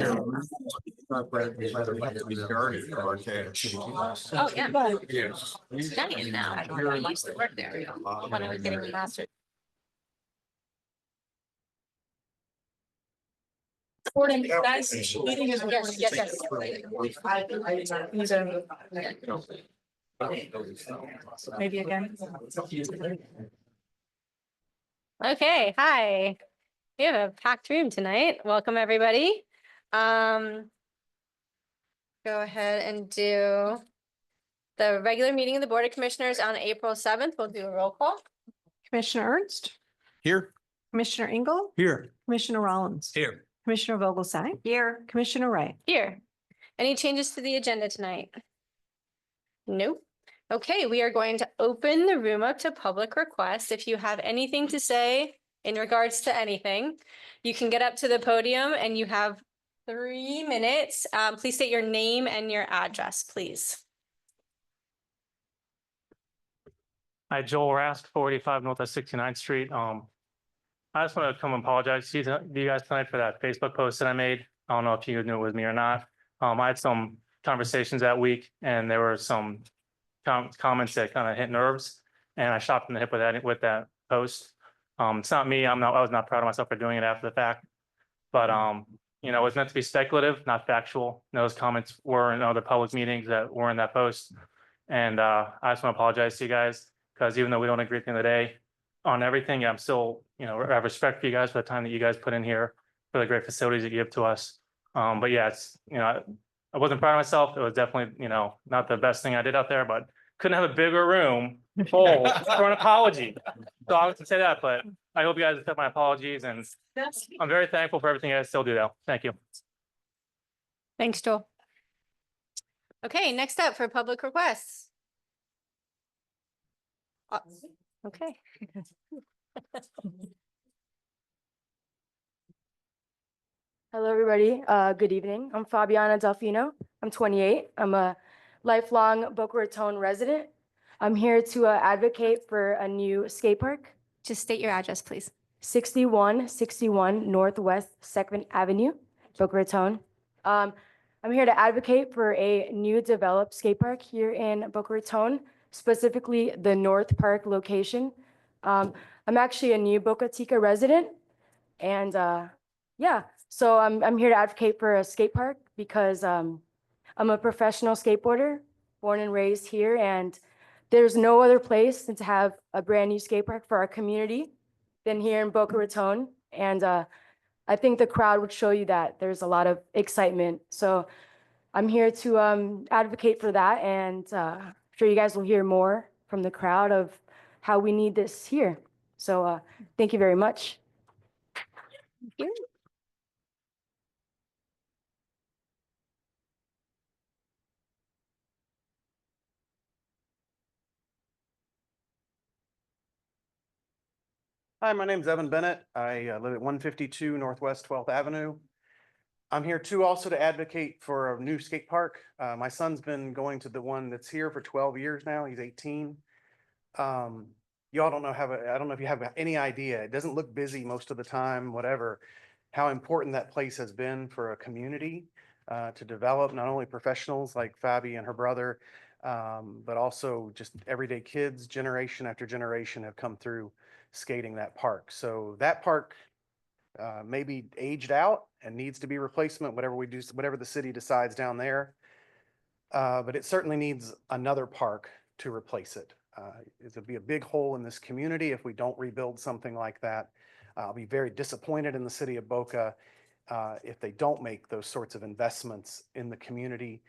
Oh, yeah. Giant now. I used to work there when I was getting a master's. Morning, guys. Meeting is yes. These are maybe again. Okay, hi. We have a packed room tonight. Welcome, everybody. Go ahead and do the regular meeting of the Board of Commissioners on April 7th. We'll do a roll call. Commissioner Ernst, Here. Commissioner Engel, Here. Commissioner Rollins, Here. Commissioner Vogelsang, here, Commissioner Wright. Here. Any changes to the agenda tonight? Nope. Okay, we are going to open the room up to public requests. If you have anything to say in regards to anything, you can get up to the podium and you have 3 minutes. Please state your name and your address, please. Hi, Joel Rask, 485 Northwest 69th Street. I just want to come and apologize to you guys tonight for that Facebook post that I made. I don't know if you knew it was me or not. I had some conversations that week and there were some comments that kind of hit nerves, and I shot in the hip with that post. It's not me. I was not proud of myself for doing it after the fact, but you know, it was meant to be speculative, not factual. Those comments were in other public meetings that were in that post, and I just want to apologize to you guys, because even though we don't agree at the end of the day on everything, I'm still, you know, I have respect for you guys for the time that you guys put in here, for the great facilities that you give to us. But yeah, it's, you know, I wasn't proud of myself. It was definitely, you know, not the best thing I did out there, but couldn't have a bigger room full for an apology. So I was to say that, but I hope you guys accept my apologies, and I'm very thankful for everything you guys still do though. Thank you. Thanks, Joel. Okay, next up for public requests. Okay. Hello, everybody. Good evening. I'm Fabiana Delfino. I'm 28. I'm a lifelong Boca Raton resident. I'm here to advocate for a new skate park. Just state your address, please. 6161 Northwest 2nd Avenue, Boca Raton. I'm here to advocate for a new developed skate park here in Boca Raton, specifically the North Park location. I'm actually a new Boca Chica resident, and yeah, so I'm here to advocate for a skate park because I'm a professional skateboarder, born and raised here, and there's no other place than to have a brand new skate park for our community than here in Boca Raton. And I think the crowd would show you that there's a lot of excitement. So I'm here to advocate for that, and I'm sure you guys will hear more from the crowd of how we need this here. So thank you very much. Thank you. Hi, my name's Evan Bennett. I live at 152 Northwest 12th Avenue. I'm here too also to advocate for a new skate park. My son's been going to the one that's here for 12 years now. He's 18. Y'all don't know, I don't know if you have any idea. It doesn't look busy most of the time, whatever, how important that place has been for a community to develop not only professionals like Fabi and her brother, but also just everyday kids, generation after generation have come through skating that park. So that park may be aged out and needs to be replacement, whatever we do, whatever the city decides down there. But it certainly needs another park to replace it. It'll be a big hole in this community if we don't rebuild something like that. I'll be very disappointed in the city of Boca if they don't make those sorts of investments in the community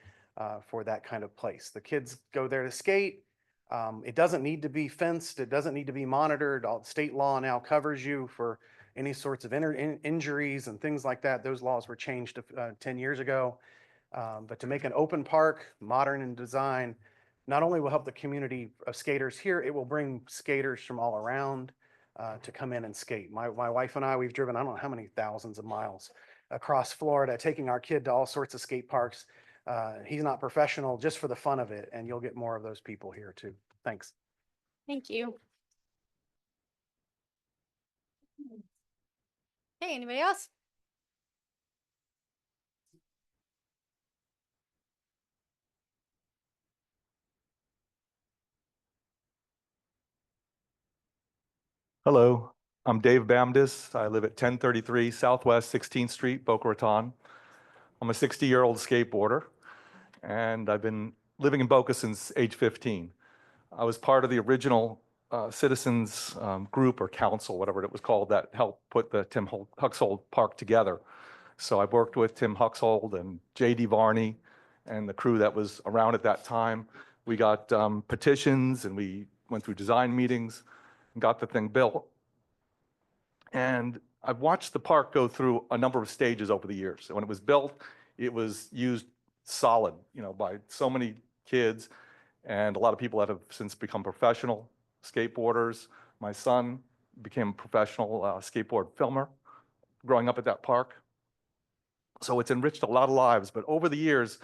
for that kind of place. The kids go there to skate. It doesn't need to be fenced. It doesn't need to be monitored. All state law now covers you for any sorts of injuries and things like that. Those laws were changed 10 years ago. But to make an open park, modern in design, not only will help the community of skaters here, it will bring skaters from all around to come in and skate. My wife and I, we've driven, I don't know how many thousands of miles across Florida, taking our kid to all sorts of skate parks. He's not professional, just for the fun of it, and you'll get more of those people here too. Thanks. Thank you. Hey, anybody else? Hello, I'm Dave Bamdis. I live at 1033 Southwest 16th Street, Boca Raton. I'm a 60-year-old skateboarder, and I've been living in Boca since age 15. I was part of the original citizens group or council, whatever it was called, that helped put the Tim Huxhold Park together. So I've worked with Tim Huxhold and J.D. Varney and the crew that was around at that time. We got petitions and we went through design meetings and got the thing built. And I've watched the park go through a number of stages over the years. When it was built, it was used solid, by so many kids and a lot of people that have since become professional skateboarders. My son became a professional skateboard filmer growing up at that park. So it's enriched a lot of lives, but over the years,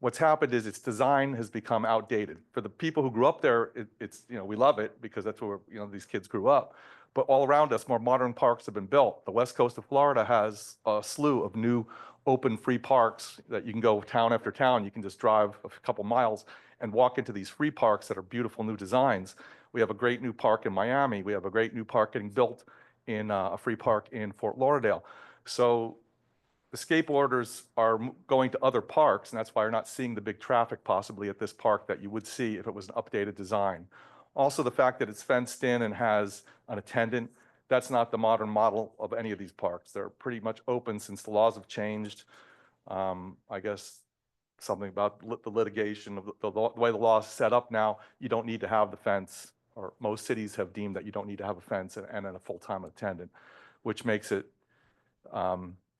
what's happened is its design has become outdated. For the people who grew up there, it's, we love it because that's where, these kids grew up. But all around us, more modern parks have been built. The west coast of Florida has a slew of new open free parks that you can go town after town. You can just drive a couple miles and walk into these free parks that are beautiful new designs. We have a great new park in Miami. We have a great new park getting built in a free park in Fort Lauderdale. So the skateboarders are going to other parks, and that's why you're not seeing the big traffic possibly at this park that you would see if it was an updated design. Also, the fact that it's fenced in and has an attendant, that's not the modern model of any of these parks. They're pretty much open since the laws have changed. I guess something about the litigation of the way the law is set up now, you don't need to have the fence, or most cities have deemed that you don't need to have a fence and a full-time attendant, which makes it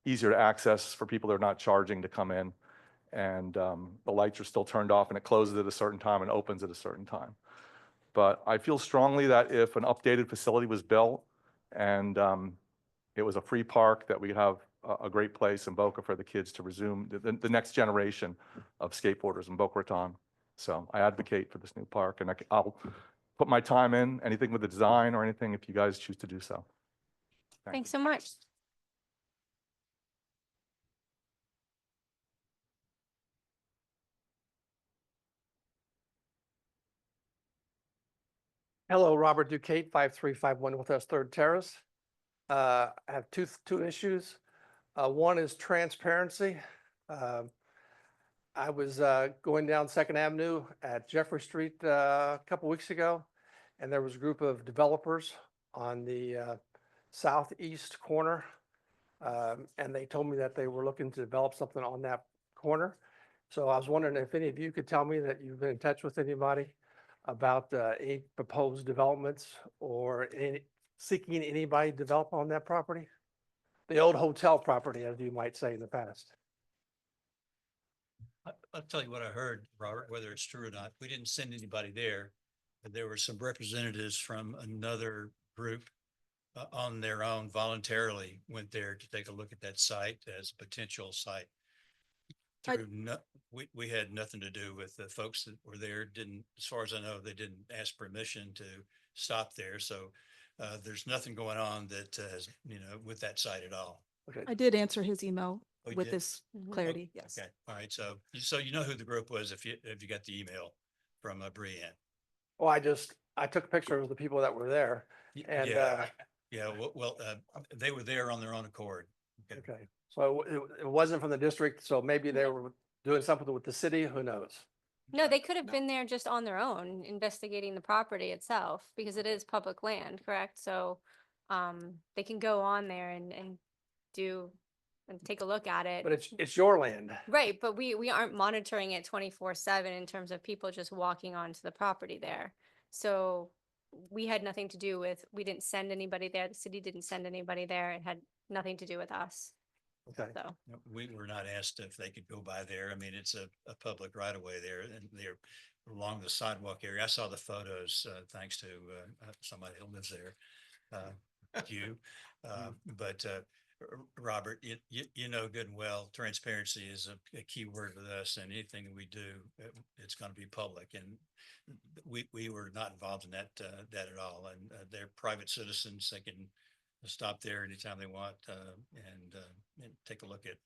easier to access for people that are not charging to come in. And the lights are still turned off and it closes at a certain time and opens at a certain time. But I feel strongly that if an updated facility was built and it was a free park, that we could have a great place in Boca for the kids to resume the next generation of skateboarders in Boca Raton. So I advocate for this new park, and I'll put my time in, anything with the design or anything if you guys choose to do so. Thanks so much. Hello, Robert Duquette, 5351 Northwest Third Terrace. I have two issues. One is transparency. I was going down Second Avenue at Jeffrey Street a couple weeks ago, and there was a group of developers on the southeast corner. And they told me that they were looking to develop something on that corner. So I was wondering if any of you could tell me that you've been in touch with anybody about any proposed developments or seeking anybody to develop on that property? The old hotel property, as you might say in the past. I'll tell you what I heard, Robert, whether it's true or not. We didn't send anybody there, but there were some representatives from another group on their own voluntarily went there to take a look at that site as a potential site. We had nothing to do with the folks that were there. As far as I know, they didn't ask permission to stop there. So there's nothing going on that has, with that site at all. Okay. I did answer his email Oh, you with did? this clarity, yes. Okay, all right. So you know who the group was if you got the email from Brianne. Well, I took a picture of the people that were there, and Yeah, well, they were there on their own accord. okay. So it wasn't from the district, so maybe they were doing something with the city, who knows? No, they could have been there just on their own, investigating the property itself, because it is public land, correct? So they can go on there and take a look at it. But it's your land. Right, but we aren't monitoring it 24/7 in terms of people just walking onto the property there. So we had nothing to do with, we didn't send anybody there. The city didn't send anybody there. It had nothing to do with us. Okay. So, We were not asked if they could go by there. I mean, it's a public right of way there and they're along the sidewalk area. I saw the photos, thanks to somebody who lives there, you. But Robert, you know good and well, transparency is a key word with us, and anything that we do, it's going to be public. And we were not involved in that at all. And they're private citizens. They can stop there anytime they want and take a look at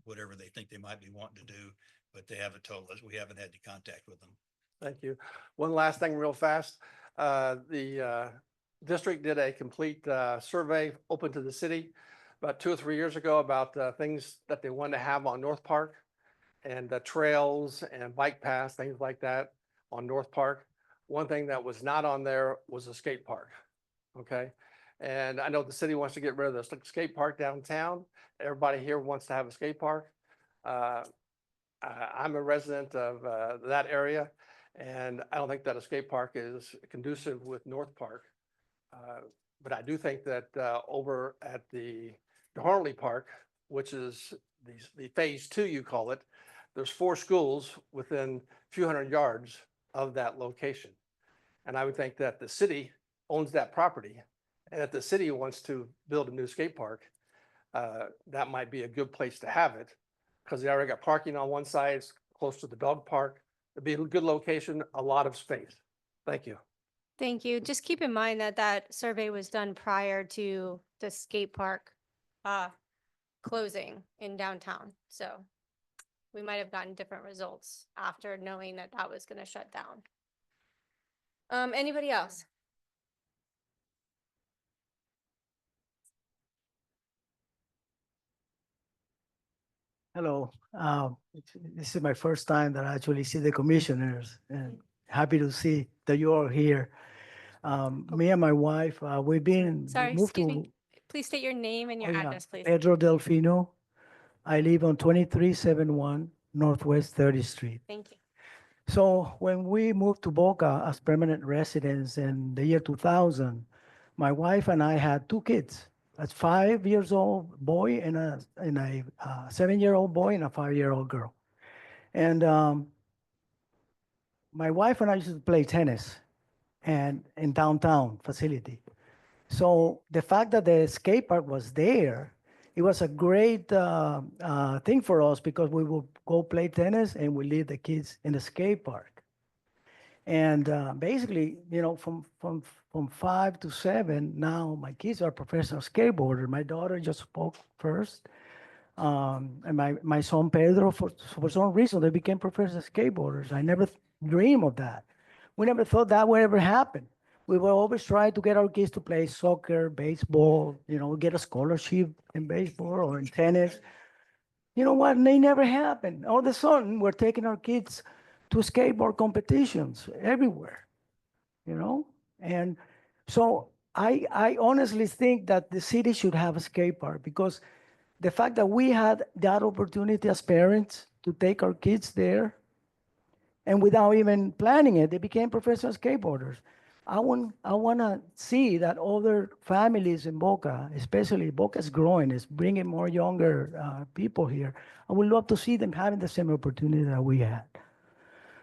whatever they think they might be wanting to do, but they haven't told us. We haven't had any contact with them. Thank you. One last thing real fast. The district did a complete survey open to the city about 2 or 3 years ago about things that they wanted to have on North Park and trails and bike paths, things like that on North Park. One thing that was not on there was a skate park. Okay. And I know the city wants to get rid of the skate park downtown. Everybody here wants to have a skate park. I'm a resident of that area, and I don't think that a skate park is conducive with North Park. But I do think that over at the Harley Park, which is the phase 2, you call it, there's 4 schools within a few hundred yards of that location. And I would think that the city owns that property, and if the city wants to build a new skate park, that might be a good place to have it, because they already got parking on one side, it's close to the dog park. It'd be a good location, a lot of space. Thank you. Thank you. Just keep in mind that that survey was done prior to the skate park closing in downtown. So we might have gotten different results after knowing that that was going to shut down. Anybody else? Hello, this is my first time that I actually see the commissioners, and happy to see that you are here. Me and my wife, we've been Sorry, moved excuse to me. Please state your name and your Oh, yeah. address, please. Pedro Delfino. I live on 2371 Northwest 30th Street. Thank you. So when we moved to Boca as permanent residents in the year 2000, my wife and I had 2 kids, a 5-year-old boy and a 7-year-old boy and a 5-year-old girl. And my wife and I used to play tennis and in downtown facility. So the fact that the skate park was there, it was a great thing for us, because we would go play tennis and we leave the kids in the skate park. And basically, you know, from 5 to 7, now my kids are professional skateboarders. My daughter just spoke first. And my son Pedro, for some reason, they became professional skateboarders. I never dreamed of that. We never thought that would ever happen. We were always trying to get our kids to play soccer, baseball, you know, get a scholarship in baseball or in tennis. You know what? And they never happened. All of a sudden, we're taking our kids to skateboard competitions everywhere, you know? And so I honestly think that the city should have a skate park, because the fact that we had that opportunity as parents to take our kids there, and without even planning it, they became professional skateboarders. I want to see that other families in Boca, especially Boca is growing, is bringing more younger people here. I would love to see them having the same opportunity that we had.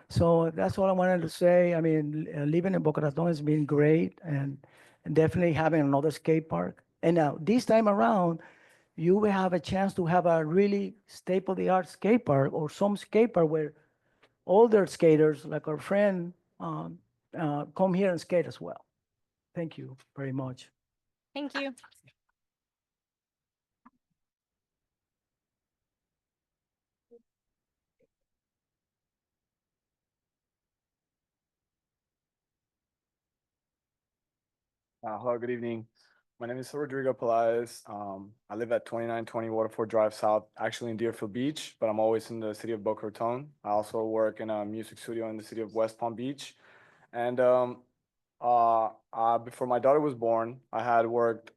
So that's all I wanted to say. I mean, living in Boca Raton has been great, and definitely having another skate park. And now this time around, you will have a chance to have a really state-of-the-art skate park, or some skate park where older skaters like our friend come here and skate as well. Thank you very much. Thank you. Hello, good evening. My name is Rodrigo Pelaez. I live at 2920 Waterford Drive South, actually in Deerfield Beach, but I'm always in the city of Boca Raton. I also work in a music studio in the city of West Palm Beach. And before my daughter was born, I had worked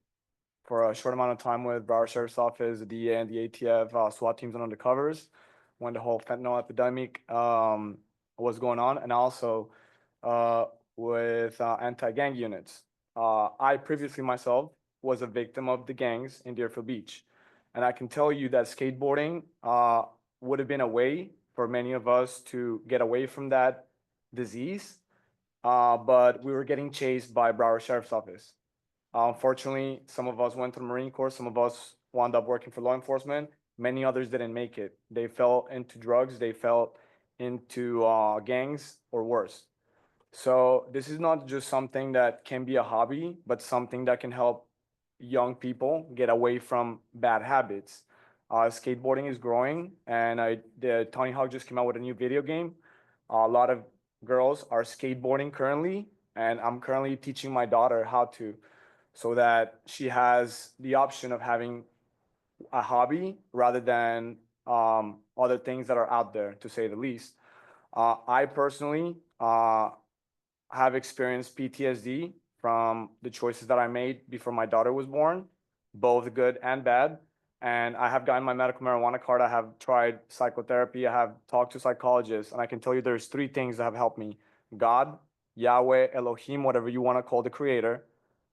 for a short amount of time with Broward Sheriff's Office, the DEA, and the ATF SWAT teams on undercovers when the whole fentanyl epidemic was going on, and also with anti-gang units. I previously myself was a victim of the gangs in Deerfield Beach. And I can tell you that skateboarding would have been a way for many of us to get away from that disease. But we were getting chased by Broward Sheriff's Office. Unfortunately, some of us went to the Marine Corps, some of us wound up working for law enforcement. Many others didn't make it. They fell into drugs, they fell into gangs or worse. So this is not just something that can be a hobby, but something that can help young people get away from bad habits. Skateboarding is growing, and Tony Hawk just came out with a new video game. A lot of girls are skateboarding currently, And I'm currently teaching my daughter how to, so that she has the option of having a hobby rather than other things that are out there, to say the least. I personally have experienced PTSD from the choices that I made before my daughter was born, both good and bad. And I have gotten my medical marijuana card. I have tried psychotherapy. I have talked to psychologists. And I can tell you there's 3 things that have helped me: God, Yahweh, Elohim, whatever you want to call the creator,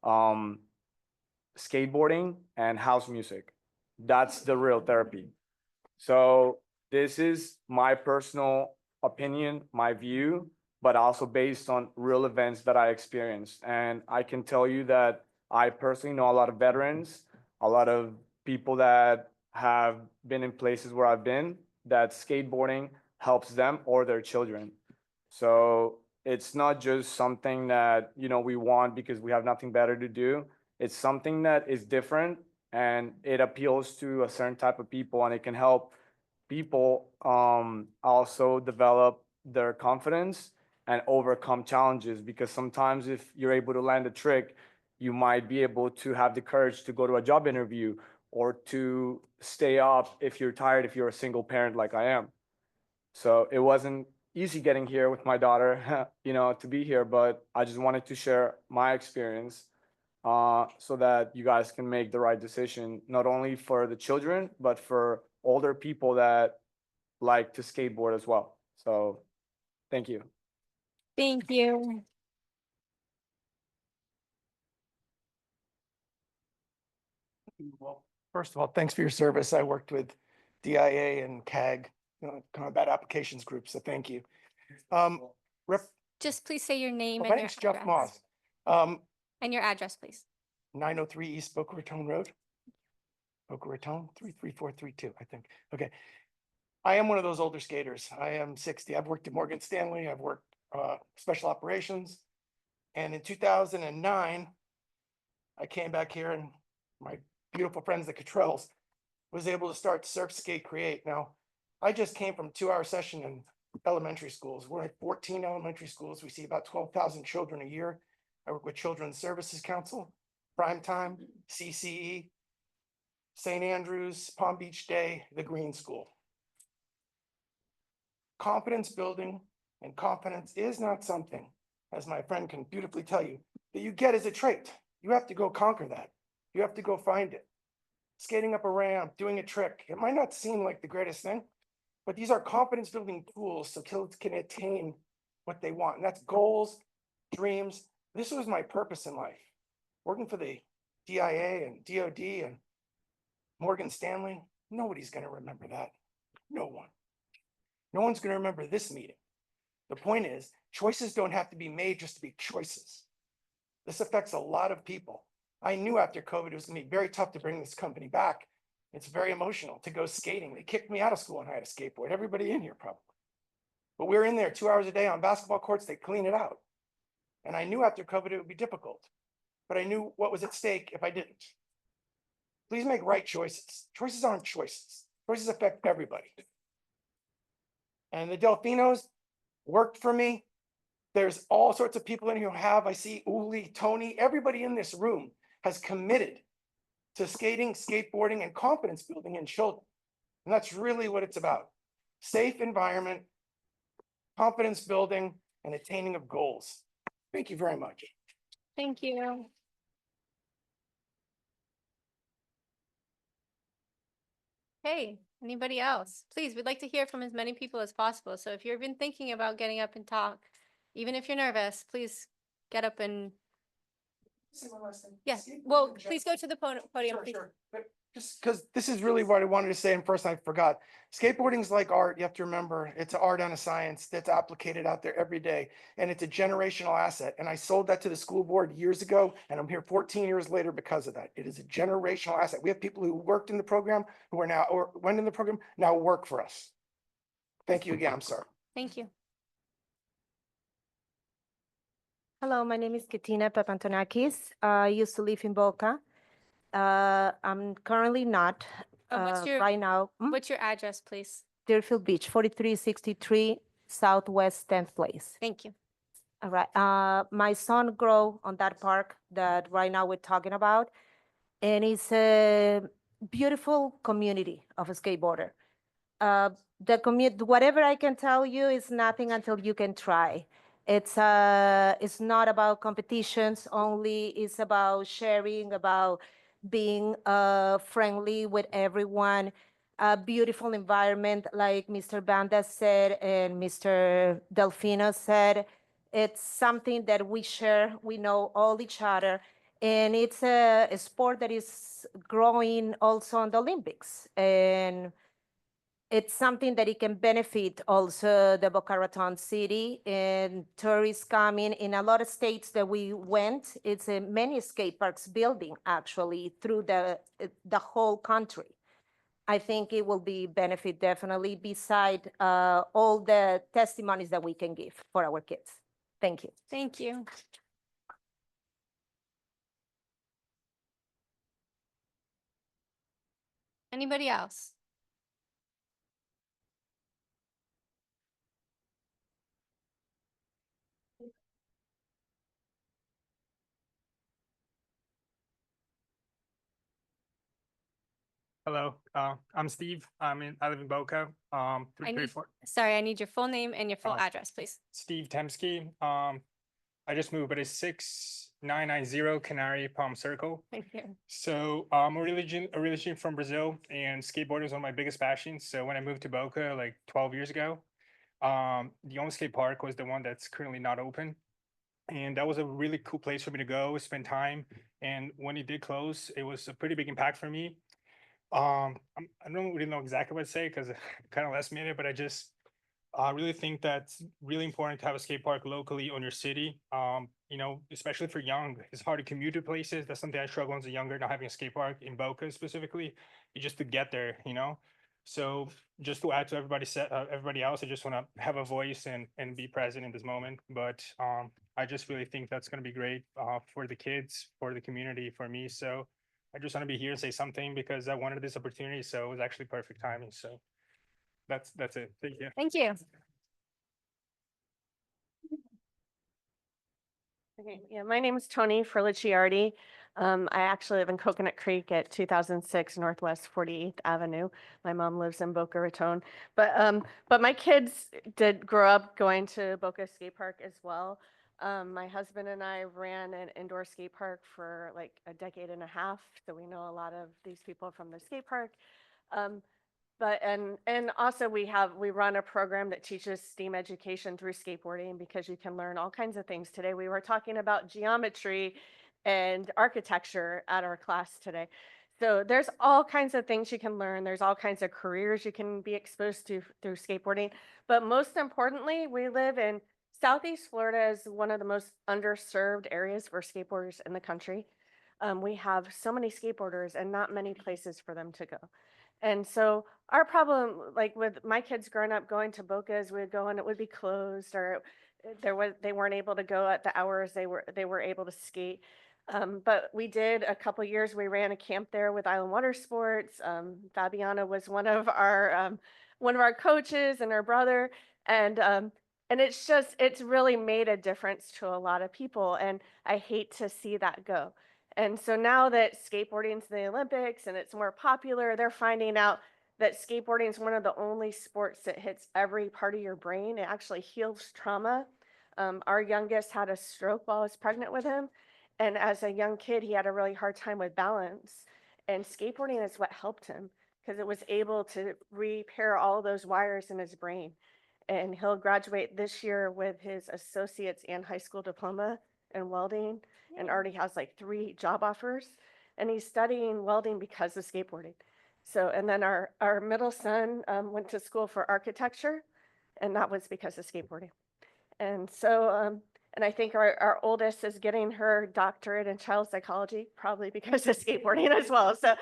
skateboarding, and house music. That's the real therapy. So this is my personal opinion, my view, but also based on real events that I experienced. And I can tell you that I personally know a lot of veterans, a lot of people that have been in places where I've been, that skateboarding helps them or their children. So it's not just something that, we want because we have nothing better to do. It's something that is different, and it appeals to a certain type of people, and it can help people also develop their confidence and overcome challenges, because sometimes if you're able to land a trick, you might be able to have the courage to go to a job interview or to stay up if you're tired, if you're a single parent like I am. So it wasn't easy getting here with my daughter, to be here, but I just wanted to share my experience so that you guys can make the right decision, not only for the children, but for older people that like to skateboard as well. So thank you. Thank you. Well, first of all, thanks for your service. I worked with DIA and CAG, Combat Applications Group, so thank you. Rep, Just please say your name my and your name's Jeff address. Moss, And your address, please. 903 East Boca Raton Road. Boca Raton, 33432, I think. Okay. I am one of those older skaters. I am 60. I've worked at Morgan Stanley. I've worked special operations. And in 2009, I came back here, and my beautiful friends, the Cottrells, was able to start Surf Skate Create. Now, I just came from a 2-hour session in elementary schools. We're at 14 elementary schools. We see about 12,000 children a year. I work with Children's Services Council, Primetime, CCE, St. Andrews, Palm Beach Day, the Green School. Confidence building and confidence is not something, as my friend can beautifully tell you, that you get as a trait. You have to go conquer that. You have to go find it. Skating up a ramp, doing a trick, it might not seem like the greatest thing, but these are confidence building tools so kids can attain what they want. And that's goals, dreams. This was my purpose in life. Working for the DIA and DOD and Morgan Stanley, nobody's going to remember that. No one. No one's going to remember this meeting. The point is, choices don't have to be made just to be choices. This affects a lot of people. I knew after COVID, it was going to be very tough to bring this company back. It's very emotional to go skating. They kicked me out of school and I had a skateboard. Everybody in here probably. But we were in there 2 hours a day on basketball courts. They clean it out. And I knew after COVID, it would be difficult. But I knew what was at stake if I didn't. Please make right choices. Choices aren't choices. Choices affect everybody. And the Delfinos worked for me. There's all sorts of people in here who have. I see Uli, Tony, everybody in this room has committed to skating, skateboarding, and confidence building in children. And that's really what it's about. Safe environment, confidence building, and attaining of goals. Thank you very much. Thank you. Hey, anybody else? Please, we'd like to hear from as many people as possible. So if you've been thinking about getting up and talk, even if you're nervous, please get up and, yeah, well, please go to the podium. Sure, please. sure. But just because this is really what I wanted to say, and first I forgot. Skateboarding is like art. You have to remember, it's an art and a science that's applicated out there every day, and it's a generational asset. And I sold that to the school board years ago, and I'm here 14 years later because of that. It is a generational asset. We have people who worked in the program, who are now, or went in the program, now work for us. Thank you again. I'm sorry. Thank you. Hello, my name is Katina Papantonakis. I used to live in Boca. I'm currently not What's your right now. What's your address, please? Deerfield Beach, 4363 Southwest 10th Place. Thank you. All right. My son grew on that park that right now we're talking about. And it's a beautiful community of a skateboarder. Whatever I can tell you is nothing until you can try. It's not about competitions only. It's about sharing, about being friendly with everyone. A beautiful environment, like Mr. Banda said and Mr. Delfino said. It's something that we share. We know all each other, and it's a sport that is growing also on the Olympics. And it's something that it can benefit also the Boca Raton city and tourists coming in a lot of states that we went. It's a many skate parks building actually through the whole country. I think it will be benefit definitely beside all the testimonies that we can give for our kids. Thank you. Thank you. Anybody else? Hello, I'm Steve. I live in Boca. I need, 334 sorry, I need your full name and your full Uh, address, please. Steve Temsky. I just moved, but it's 6990 Canary Palm Circle. Thank you. So I'm originally from Brazil, and skateboarding is one of my biggest passions. So when I moved to Boca like 12 years ago, the only skate park was the one that's currently not open. And that was a really cool place for me to go, spend time. And when it did close, it was a pretty big impact for me. I don't really know exactly what to say because kind of last minute, but I really think that's really important to have a skate park locally on your city. Especially for young, it's hard to commute to places. That's something I struggle as a younger, not having a skate park in Boca specifically, just to get there. So just to add to everybody else, I just want to have a voice and be present in this moment. But I just really think that's going to be great for the kids, for the community, for me. So I just want to be here and say something because I wanted this opportunity. So it was actually perfect timing. So that's it. Thank you. Thank you. Okay, yeah, my name is Tony Ferlicciardi. I actually live in Coconut Creek at 2006 Northwest 48th Avenue. My mom lives in Boca Raton, but my kids did grow up going to Boca Skate Park as well. My husband and I ran an indoor skate park for like a decade and a half, so we know a lot of these people from the skate park. And also we run a program that teaches STEAM education through skateboarding because you can learn all kinds of things. Today we were talking about geometry and architecture at our class today. So there's all kinds of things you can learn. There's all kinds of careers you can be exposed to through skateboarding. But most importantly, we live in Southeast Florida is one of the most underserved areas for skateboarders in the country. We have so many skateboarders and not many places for them to go. And so our problem, like with my kids growing up going to Boca's, we would go and it would be closed, or they weren't able to go at the hours they were able to skate. But we did a couple years. We ran a camp there with Island Water Sports. Fabiana was one of our coaches, and her brother, and it's really made a difference to a lot of people. And I hate to see that go. And so now that skateboarding's in the Olympics and it's more popular, they're finding out that skateboarding is one of the only sports that hits every part of your brain. It actually heals trauma. Our youngest had a stroke while I was pregnant with him. And as a young kid, he had a really hard time with balance. And skateboarding is what helped him because it was able to repair all those wires in his brain. And he'll graduate this year with his associate's and high school diploma in welding and already has like 3 job offers. And he's studying welding because of skateboarding. So, and then our middle son went to school for architecture, and that was because of skateboarding. And so, and I think our oldest is getting her doctorate in child psychology, probably because of skateboarding as well. So,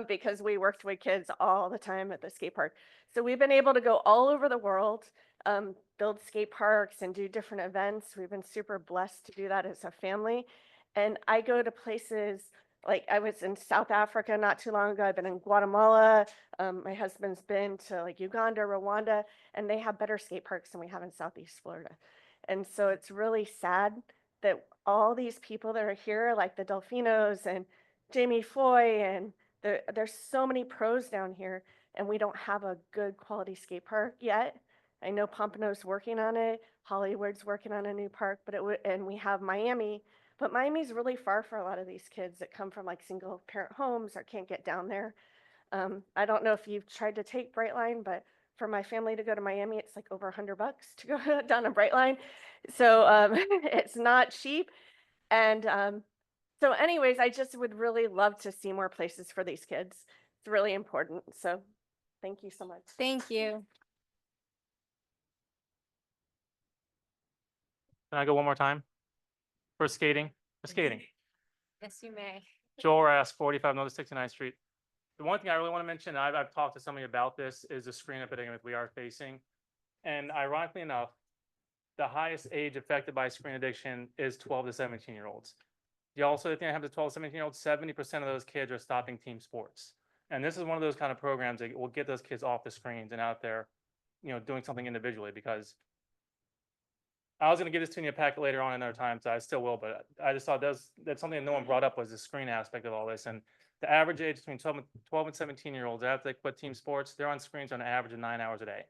because we worked with kids all the time at the skate park. So we've been able to go all over the world, build skate parks and do different events. We've been super blessed to do that as a family. And I go to places like I was in South Africa not too long ago. I've been in Guatemala. My husband's been to like Uganda, Rwanda, and they have better skate parks than we have in Southeast Florida. And so it's really sad that all these people that are here, like the Delfinos and Jamie Foy, and there's so many pros down here, and we don't have a good quality skate park yet. I know Pompano's working on it, Hollywood's working on a new park, but and we have Miami, but Miami's really far for a lot of these kids that come from like single parent homes or can't get down there. I don't know if you've tried to take Brightline, but for my family to go to Miami, it's like over $100 to go down a Brightline. So it's not cheap. And so anyways, I just would really love to see more places for these kids. It's really important. So thank you so much. Thank you. Can I go one more time? For skating? For skating. Yes, you may. Joel Rask, 45 North 69th Street. The one thing I really want to mention, I've talked to somebody about this, is the screen epidemic we are facing. And ironically enough, the highest age affected by screen addiction is 12 to 17-year-olds. You also think I have the 12 to 17-year-olds, 70% of those kids are stopping team sports. And this is one of those kind of programs that will get those kids off the screens and out there, doing something individually. Because I was going to give this to you in a packet later on another time, so I still will, but I just thought that's something that no one brought up, was the screen aspect of all this. And the average age between 12 and 17-year-olds, after they quit team sports, they're on screens on an average of 9 hours a day.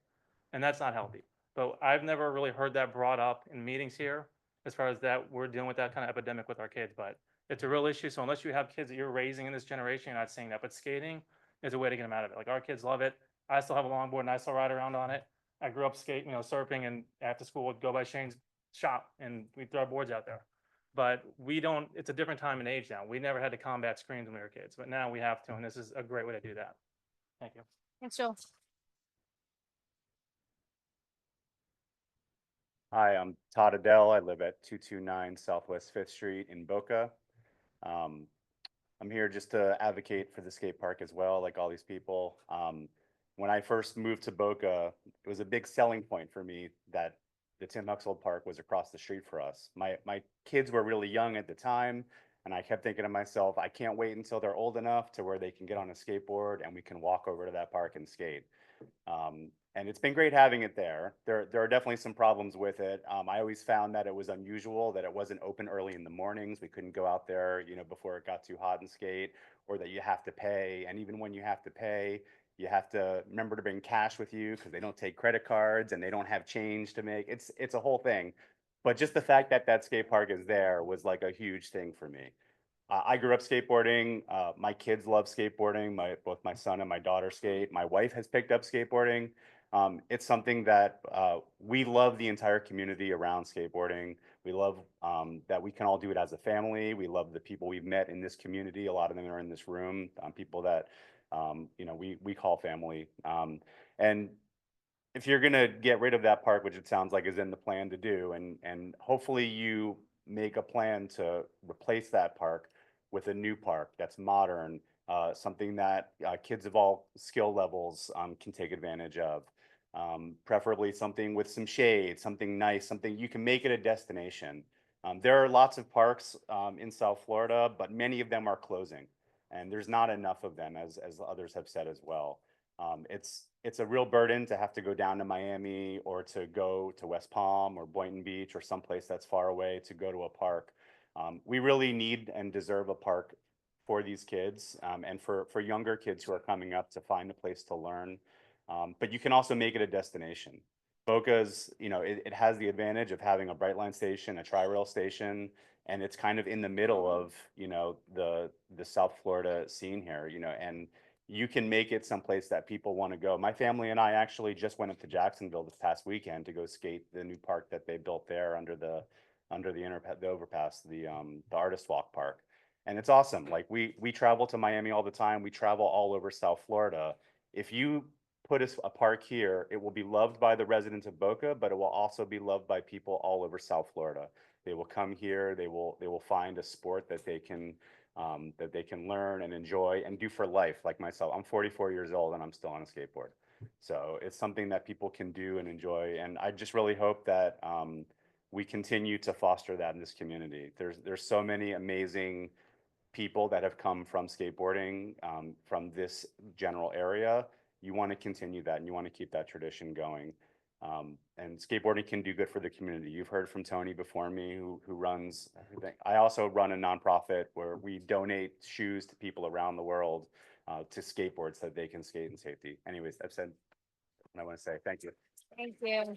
And that's not healthy. But I've never really heard that brought up in meetings here, as far as that we're dealing with that kind of epidemic with our kids. But it's a real issue. So unless you have kids that you're raising in this generation, you're not saying that. But skating is a way to get them out of it. Like, our kids love it. I still have a longboard and I still ride around on it. I grew up skating, surfing, and after school would go by Shane's shop and we'd throw our boards out there. But it's a different time and age now. We never had to combat screens when we were kids, but now we have to, and this is a great way to do that. Thank you. Thanks, Joel. Hi, I'm Todd Adele. I live at 229 Southwest 5th Street in Boca. I'm here just to advocate for the skate park as well, like all these people. When I first moved to Boca, it was a big selling point for me that the Tim Huxold Park was across the street for us. My kids were really young at the time, and I kept thinking to myself, I can't wait until they're old enough to where they can get on a skateboard and we can walk over to that park and skate. And it's been great having it there. There are definitely some problems with it. I always found that it was unusual that it wasn't open early in the mornings. We couldn't go out there, before it got too hot and skate, or that you have to pay. And even when you have to pay, you have to remember to bring cash with you because they don't take credit cards and they don't have change to make. It's a whole thing. But just the fact that that skate park is there was like a huge thing for me. I grew up skateboarding. My kids love skateboarding. Both my son and my daughter skate. My wife has picked up skateboarding. It's something that we love the entire community around skateboarding. We love that we can all do it as a family. We love the people we've met in this community. A lot of them are in this room, people that we call family. And if you're going to get rid of that park, which it sounds like is in the plan to do, and hopefully you make a plan to replace that park with a new park that's modern, something that kids of all skill levels can take advantage of. Preferably something with some shade, something nice, something you can make it a destination. There are lots of parks in South Florida, but many of them are closing, and there's not enough of them, as others have said as well. It's a real burden to have to go down to Miami or to go to West Palm or Boynton Beach or someplace that's far away to go to a park. We really need and deserve a park for these kids and for younger kids who are coming up to find a place to learn. But you can also make it a destination. Boca's, it has the advantage of having a Brightline station, a Tri-Rail station, and it's kind of in the middle of, the South Florida scene here, and you can make it someplace that people want to go. My family and I actually just went up to Jacksonville this past weekend to go skate the new park that they built there under the overpass, the Artist Walk Park. And it's awesome. Like we travel to Miami all the time. We travel all over South Florida. If you put a park here, it will be loved by the residents of Boca, but it will also be loved by people all over South Florida. They will come here. They will find a sport that they can learn and enjoy and do for life. Like myself, I'm 44 years old and I'm still on a skateboard. So it's something that people can do and enjoy. And I just really hope that we continue to foster that in this community. There's so many amazing people that have come from skateboarding from this general area. You want to continue that and you want to keep that tradition going. And skateboarding can do good for the community. You've heard from Tony before me, who runs everything. I also run a nonprofit where we donate shoes to people around the world to skateboard so that they can skate in safety. Anyways, I've said what I want to say. Thank you. Thank you.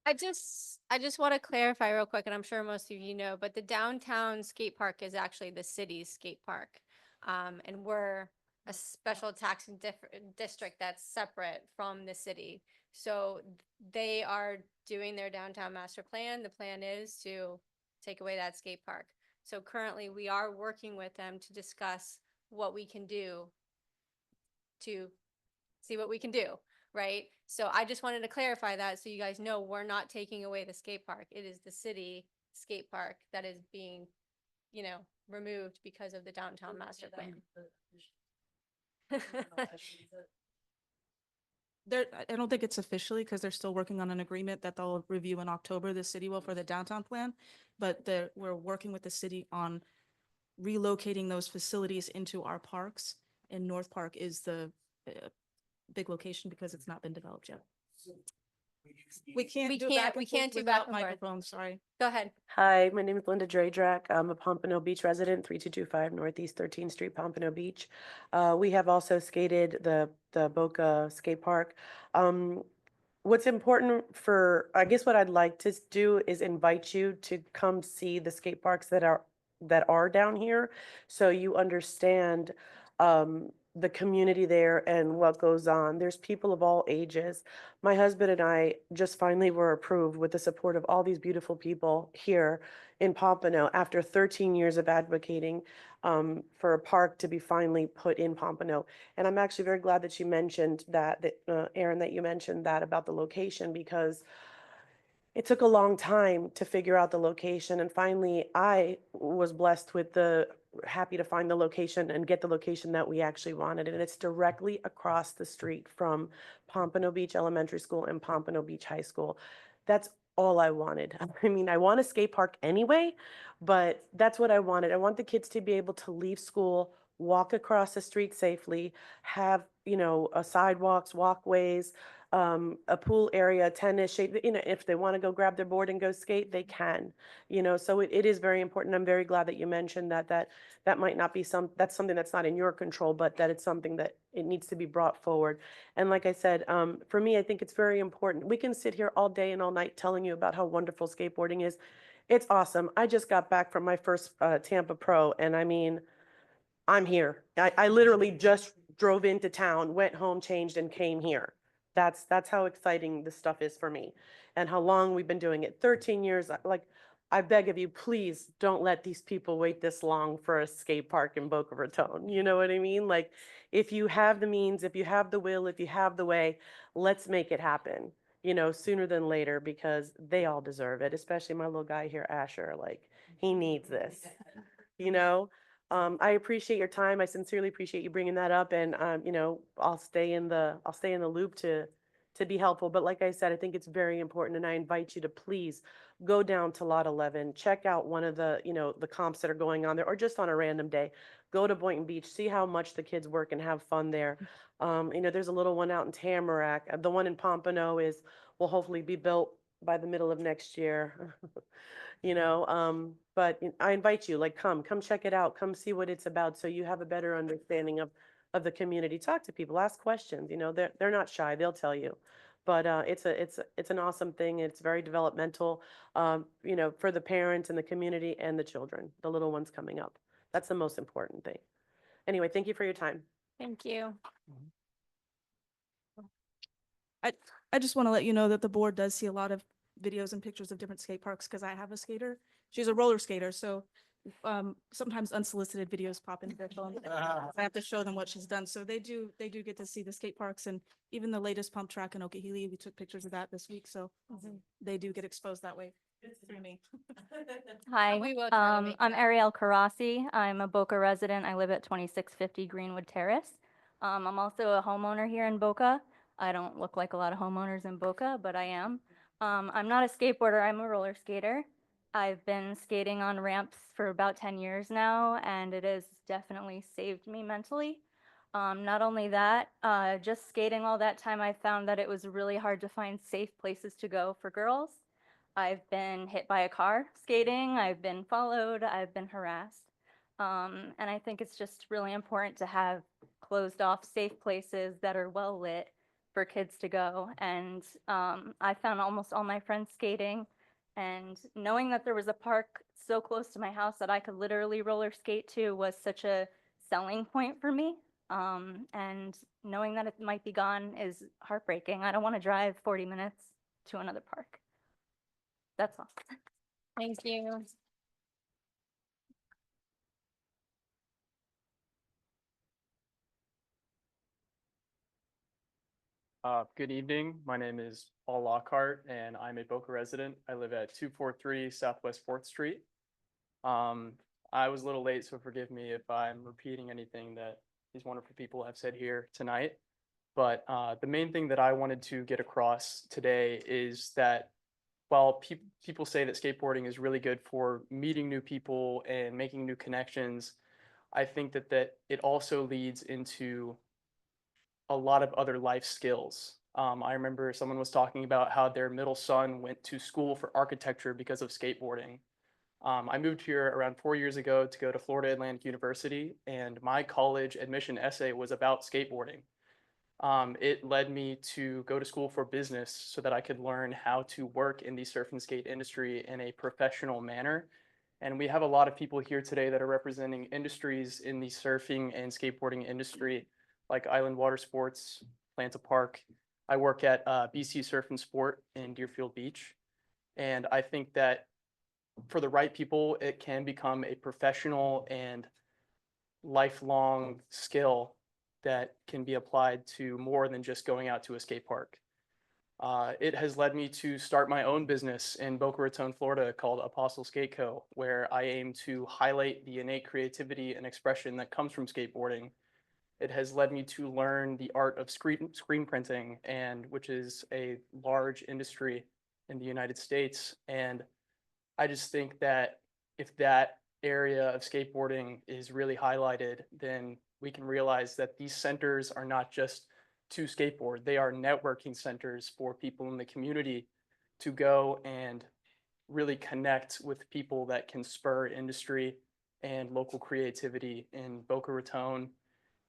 I just want to clarify real quick, and I'm sure most of you know, but the downtown skate park is actually the city's skate park. And we're a special taxing district that's separate from the city. So they are doing their downtown master plan. The plan is to take away that skate park. So currently we are working with them to discuss what we can do to see what we can do, right? So I just wanted to clarify that so you guys know we're not taking away the skate park. It is the city skate park that is being, removed because of the downtown master plan. I don't think it's officially because they're still working on an agreement that they'll review in October, the city will, for the downtown plan. But we're working with the city on relocating those facilities into our parks. And North Park is the big location because it's not been developed yet. We can't do back and forth do without back and forth. microphones, sorry. Go ahead. Hi, my name is Linda Dradrak. I'm a Pompano Beach resident, 3225 Northeast 13th Street, Pompano Beach. We have also skated the Boca Skate Park. What's important I guess what I'd like to do is invite you to come see the skate parks that are down here, so you understand the community there and what goes on. There's people of all ages. My husband and I just finally were approved with the support of all these beautiful people here in Pompano after 13 years of advocating for a park to be finally put in Pompano. And I'm actually very glad that you mentioned that Aaron, that you mentioned that about the location, because it took a long time to figure out the location. And finally, I was blessed with happy to find the location and get the location that we actually wanted. And it's directly across the street from Pompano Beach Elementary School and Pompano Beach High School. That's all I wanted. I mean, I want a skate park anyway, but that's what I wanted. I want the kids to be able to leave school, walk across the street safely, have, sidewalks, walkways, a pool area, tennis, shade, if they want to go grab their board and go skate, they can, so it is very important. I'm very glad that you mentioned that might not be that's something that's not in your control, but that it's something that it needs to be brought forward. And like I said, for me, I think it's very important. We can sit here all day and all night telling you about how wonderful skateboarding is. It's awesome. I just got back from my first Tampa Pro, and I mean, I'm here. I literally just drove into town, went home, changed, and came here. That's how exciting this stuff is for me, and how long we've been doing it. 13 years. Like, I beg of you, please don't let these people wait this long for a skate park in Boca Raton. You know what I mean? Like, if you have the means, if you have the will, if you have the way, let's make it happen, sooner than later, because they all deserve it, especially my little guy here, Asher. Like, he needs this, I appreciate your time. I sincerely appreciate you bringing that up, and I'll stay in the loop to be helpful. But like I said, I think it's very important, and I invite you to please go down to Lot 11, check out one of the the comps that are going on there, or just on a random day, go to Boynton Beach, see how much the kids work and have fun there. There's a little one out in Tamarack. The one in Pompano will hopefully be built by the middle of next year. But I invite you, like, come check it out, come see what it's about, so you have a better understanding of the community. Talk to people, ask questions, they're not shy, they'll tell you. But it's an awesome thing. It's very developmental, for the parents and the community and the children, the little ones coming up. That's the most important thing. Anyway, thank you for your time. Thank you. I just want to let you know that the board does see a lot of videos and pictures of different skate parks because I have a skater. She's a roller skater, so sometimes unsolicited videos pop into their phone. I have to show them what she's done. So they do get to see the skate parks, and even the latest pump track in Okehili. We took pictures of that this week, so they do get exposed that way through me. Hi, We will try to make I'm Ariel Karasi. I'm a Boca resident. I live at 2650 Greenwood Terrace. I'm also a homeowner here in Boca. I don't look like a lot of homeowners in Boca, but I am. I'm not a skateboarder, I'm a roller skater. I've been skating on ramps for about 10 years now, and it has definitely saved me mentally. Not only that, just skating all that time, I found that it was really hard to find safe places to go for girls. I've been hit by a car skating, I've been followed, I've been harassed. And I think it's just really important to have closed off safe places that are well lit for kids to go. And I found almost all my friends skating, and knowing that there was a park so close to my house that I could literally roller skate to was such a selling point for me. And knowing that it might be gone is heartbreaking. I don't want to drive 40 minutes to another park. That's all. Thank you. Good evening. My name is Paul Lockhart, and I'm a Boca resident. I live at 243 Southwest 4th Street. I was a little late, so forgive me if I'm repeating anything that these wonderful people have said here tonight. But the main thing that I wanted to get across today is that while people say that skateboarding is really good for meeting new people and making new connections, I think that it also leads into a lot of other life skills. I remember someone was talking about how their middle son went to school for architecture because of skateboarding. I moved here around 4 years ago to go to Florida Atlantic University, and my college admission essay was about skateboarding. It led me to go to school for business so that I could learn how to work in the surf and skate industry in a professional manner. And we have a lot of people here today that are representing industries in the surfing and skateboarding industry, like Island Water Sports, Atlanta Park. I work at BC Surf and Sport in Deerfield Beach. And I think that for the right people, it can become a professional and lifelong skill that can be applied to more than just going out to a skate park. It has led me to start my own business in Boca Raton, Florida, called Apostle Skate Co., where I aim to highlight the innate creativity and expression that comes from skateboarding. It has led me to learn the art of screen printing, and which is a large industry in the United States. And I just think that if that area of skateboarding is really highlighted, then we can realize that these centers are not just to skateboard. They are networking centers for people in the community to go and really connect with people that can spur industry and local creativity in Boca Raton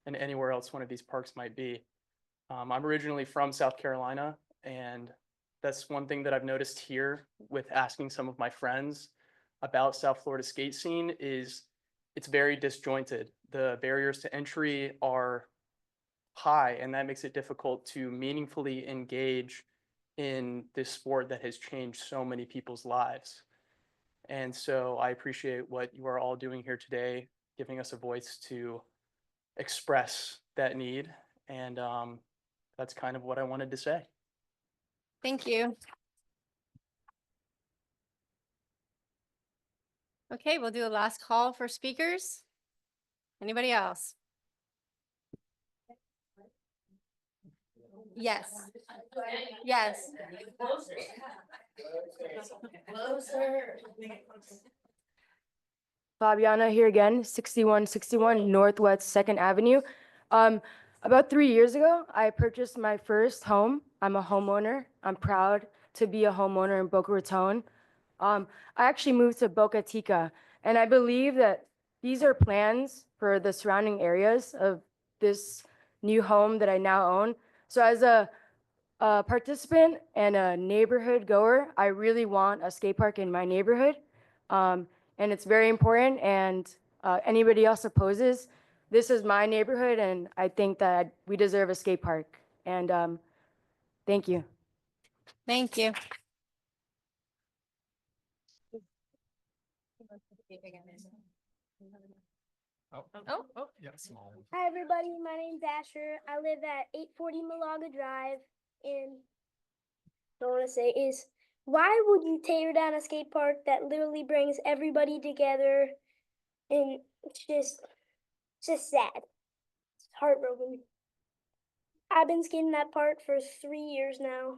and anywhere else one of these parks might be. I'm originally from South Carolina, and that's one thing that I've noticed here with asking some of my friends about South Florida skate scene is it's very disjointed. The barriers to entry are high, and that makes it difficult to meaningfully engage in this sport that has changed so many people's lives. And so I appreciate what you are all doing here today, giving us a voice to express that need. And that's kind of what I wanted to say. Thank you. Okay, we'll do a last call for speakers. Anybody else? Yes. Yes. Fabiana here again, 6161 Northwest 2nd Avenue. About 3 years ago, I purchased my first home. I'm a homeowner. I'm proud to be a homeowner in Boca Raton. I actually moved to Boca Chica, and I believe that these are plans for the surrounding areas of this new home that I now own. So as a participant and a neighborhood goer, I really want a skate park in my neighborhood. And it's very important, and anybody else opposes, this is my neighborhood, and I think that we deserve a skate park. And thank you. Thank you. Yeah, small. Hi, everybody. My name's Asher. I live at 840 Malaga Drive. And what I want to say is, why would you tear down a skate park that literally brings everybody together? And it's just sad. It's heartbroken. I've been skating that park for 3 years now.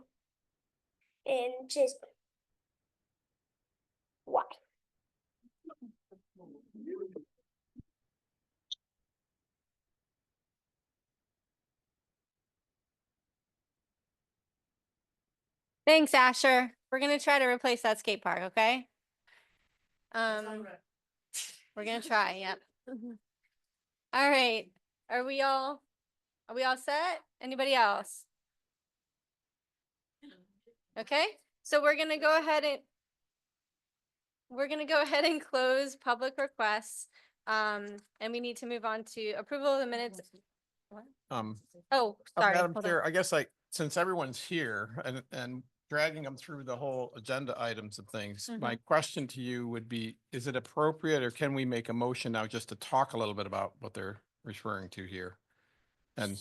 And just, why? Thanks, Asher. We're gonna try to replace that skate park, okay? We're gonna try, yep. All right, are we all set? Anybody else? Okay, so we're gonna go ahead and close public requests. And we need to move on to approval of the minutes. What? Oh, sorry. Madam hold on. Chair, I guess since everyone's here and dragging them through the whole agenda items of things, my question to you would be, is it appropriate or can we make a motion now just to talk a little bit about what they're referring to here? And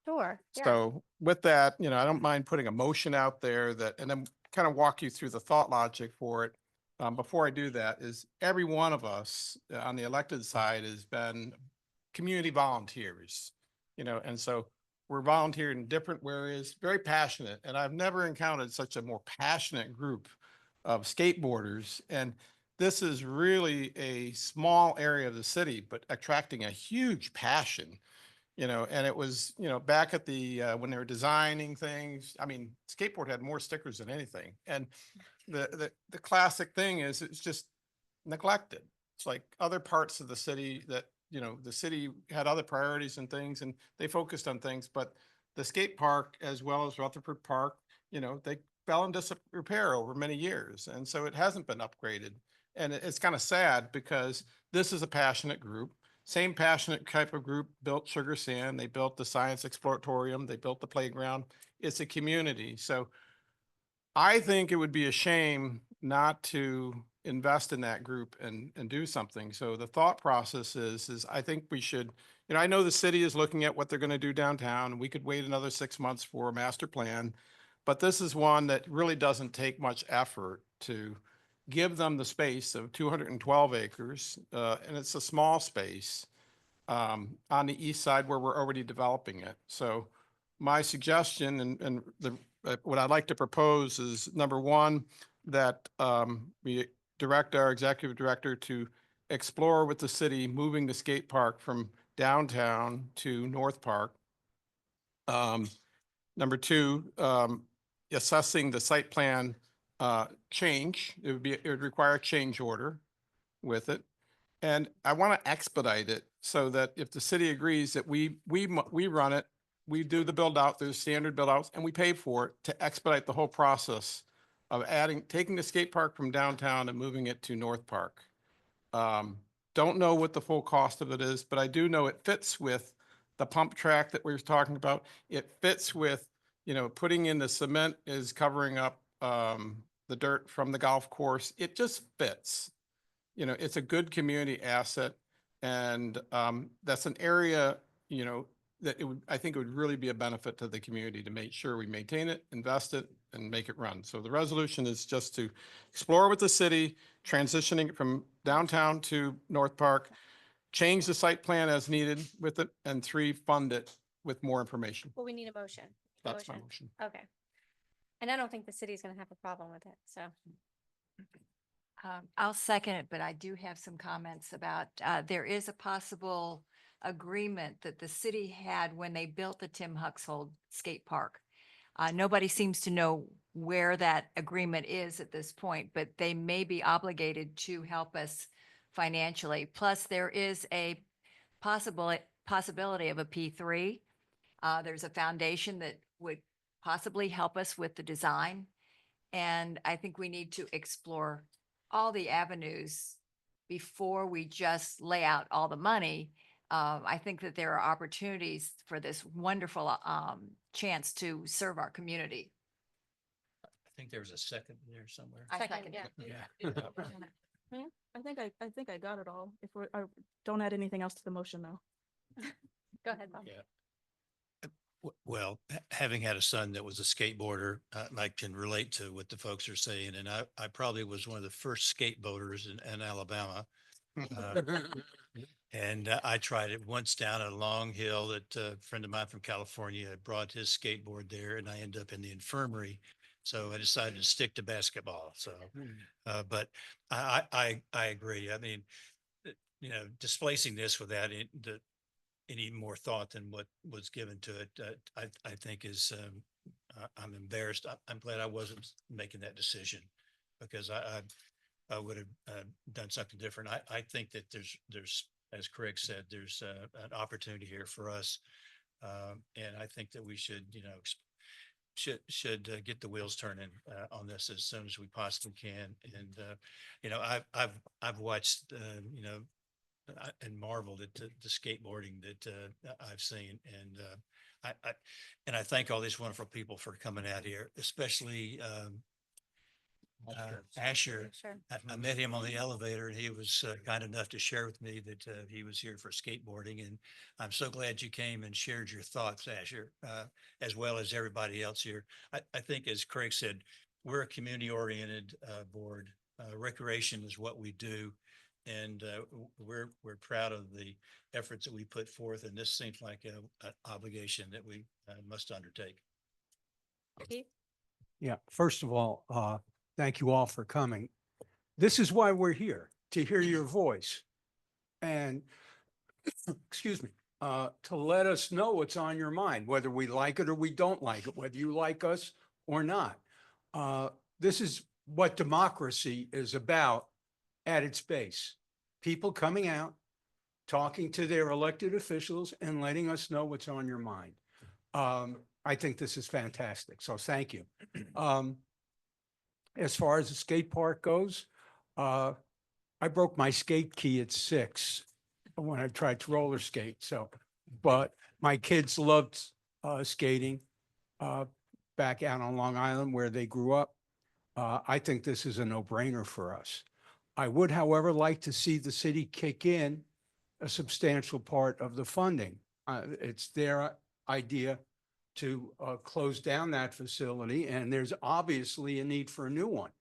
Sure. Yeah. so with that, I don't mind putting a motion out there and then kind of walk you through the thought logic for it. Before I do that, is every one of us on the elected side has been community volunteers, and so we're volunteering in different areas, very passionate. And I've never encountered such a more passionate group of skateboarders. And this is really a small area of the city, but attracting a huge passion. And it was, back at when they were designing things, I mean, skateboard had more stickers than anything. And the classic thing is it's just neglected. It's like other parts of the city that, the city had other priorities and things, and they focused on things, but the skate park as well as Rutherford Park, they fell into disrepair over many years. And so it hasn't been upgraded. And it's kind of sad because this is a passionate group. Same passionate type of group built Sugar Sand. They built the Science Exploratorium. They built the playground. It's a community. So I think it would be a shame not to invest in that group and do something. So the thought process is I think we should, I know the city is looking at what they're going to do downtown, and we could wait another 6 months for a master plan, but this is one that really doesn't take much effort to give them the space of 212 acres, and it's a small space on the east side where we're already developing it. So my suggestion and what I'd like to propose is, number one, that we direct our executive director to explore with the city moving the skate park from downtown to North Park. Number two, assessing the site plan change. It would require a change order with it. And I want to expedite it so that if the city agrees that we run it, we do the build out, there's standard build outs, and we pay for it to expedite the whole process of taking the skate park from downtown and moving it to North Park. Don't know what the full cost of it is, but I do know it fits with the pump track that we were talking about. It fits with, putting in the cement is covering up the dirt from the golf course. It just fits. It's a good community asset. And that's an area, that I think it would really be a benefit to the community to make sure we maintain it, invest it, and make it run. So the resolution is just to explore with the city, transitioning it from downtown to North Park, change the site plan as needed with it, and 3, fund it with more information. Well, we need a motion. That's my motion. Okay. And I don't think the city's gonna have a problem with it, so. I'll second it, but I do have some comments about, there is a possible agreement that the city had when they built the Tim Huxhold skate park. Nobody seems to know where that agreement is at this point, but they may be obligated to help us financially. Plus, there is a possibility of a P3. There's a foundation that would possibly help us with the design. And I think we need to explore all the avenues before we just lay out all the money. I think that there are opportunities for this wonderful chance to serve our community. I think there was a second there somewhere. I Second, second yeah. it. Yeah, I think I got it all. If I don't add anything else to the motion though. Go ahead, Bob. Yeah. Well, having had a son that was a skateboarder, I can relate to what the folks are saying. And I probably was one of the first skateboarders in Alabama. And I tried it once down a long hill that a friend of mine from California had brought his skateboard there, and I ended up in the infirmary. So I decided to stick to basketball. So, but I agree. I mean, displacing this without any more thought than what was given to it, I think is I'm embarrassed. I'm glad I wasn't making that decision because I would have done something different. I think that there's, as Craig said, there's an opportunity here for us. And I think that we should, should get the wheels turning on this as soon as we possibly can. And I've watched and marveled at the skateboarding that I've seen, and I thank all these wonderful people for coming out here, especially Asher. Sure. I met him on the elevator, and he was kind enough to share with me that he was here for skateboarding. And I'm so glad you came and shared your thoughts, Asher, as well as everybody else here. I think, as Craig said, we're a community-oriented board. Recreation is what we do, and we're proud of the efforts that we put forth. And this seems like an obligation that we must undertake. Keith? Yeah, first of all, thank you all for coming. This is why we're here, to hear your voice. And, excuse me, to let us know what's on your mind, whether we like it or we don't like it, whether you like us or not. This is what democracy is about at its base. People coming out, talking to their elected officials and letting us know what's on your mind. I think this is fantastic, so thank you. As far as the skate park goes, I broke my skate key at 6 when I tried to roller skate. So, but my kids loved skating back out on Long Island where they grew up. I think this is a no-brainer for us. I would, however, like to see the city kick in a substantial part of the funding. It's their idea to close down that facility, and there's obviously a need for a new one.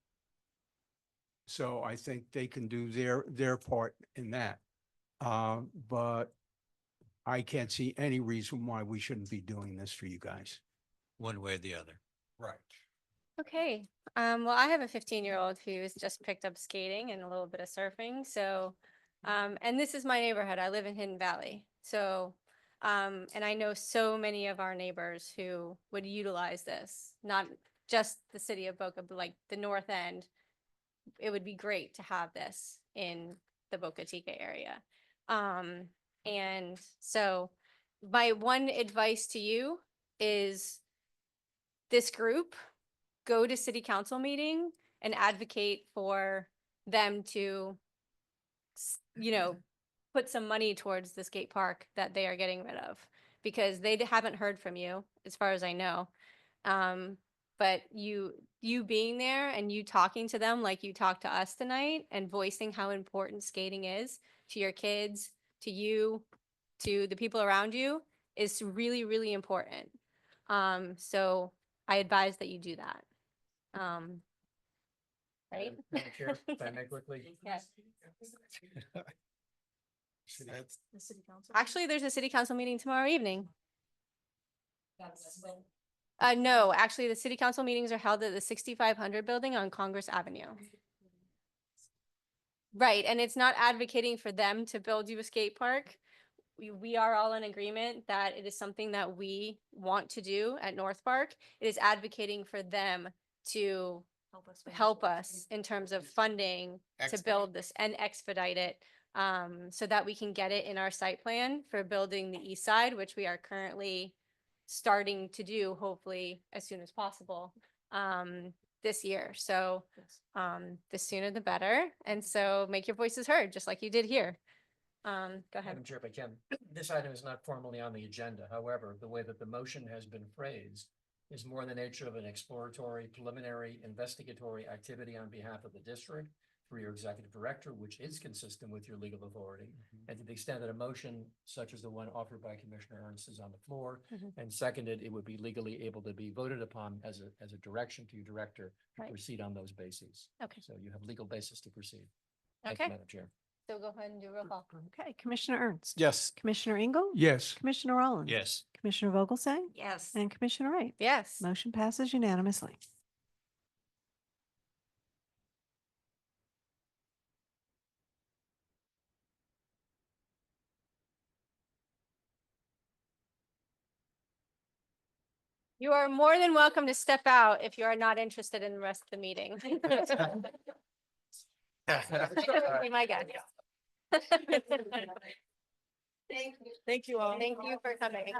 So I think they can do their part in that. But I can't see any reason why we shouldn't be doing this for you guys. One way or the other. Right. Okay. Well, I have a 15-year-old who's just picked up skating and a little bit of surfing. So, and this is my neighborhood. I live in Hidden Valley. So, and I know so many of our neighbors who would utilize this, not just the city of Boca, but like the North End. It would be great to have this in the Boca Chica area. And so my one advice to you is this group, go to city council meeting and advocate for them to, put some money towards the skate park that they are getting rid of, because they haven't heard from you, as far as I know. But you being there and you talking to them like you talked to us tonight and voicing how important skating is to your kids, to you, to the people around you is really, really important. So I advise that you do that. Right? Madam Chair, if I may quickly. Yes. The city council. Actually, there's a city council meeting tomorrow evening. No, actually, the city council meetings are held at the 6500 building on Congress Avenue. Right, and it's not advocating for them to build you a skate park. We are all in agreement that it is something that we want to do at North Park. It is advocating for them to help us in terms of funding to build this and expedite it, so that we can get it in our site plan for building the east side, which we are currently starting to do, hopefully as soon as possible, this year. So the sooner the better. And so make your voices heard, just like you did here. Go ahead. Madam Chair, if I can, this item is not formally on the agenda. However, the way that the motion has been phrased is more in the nature of an exploratory, preliminary, investigatory activity on behalf of the district through your executive director, which is consistent with your legal authority. And to the extent that a motion such as the one offered by Commissioner Ernst is on the floor and seconded, it would be legally able to be voted upon as a direction to your director to Right. proceed on those bases. Okay. So you have legal basis to proceed. Thank you, Okay. Madam Chair. So go ahead and do roll call. Okay, Commissioner Ernst. Yes. Commissioner Engel. Yes. Commissioner Rollins. Yes. Commissioner Vogelsang. Yes. And Commissioner Wright. Yes. Motion passes unanimously. You are more than welcome to step out if you are not interested in the rest of the meeting. Be my guest. Thank you all. Thank you for coming.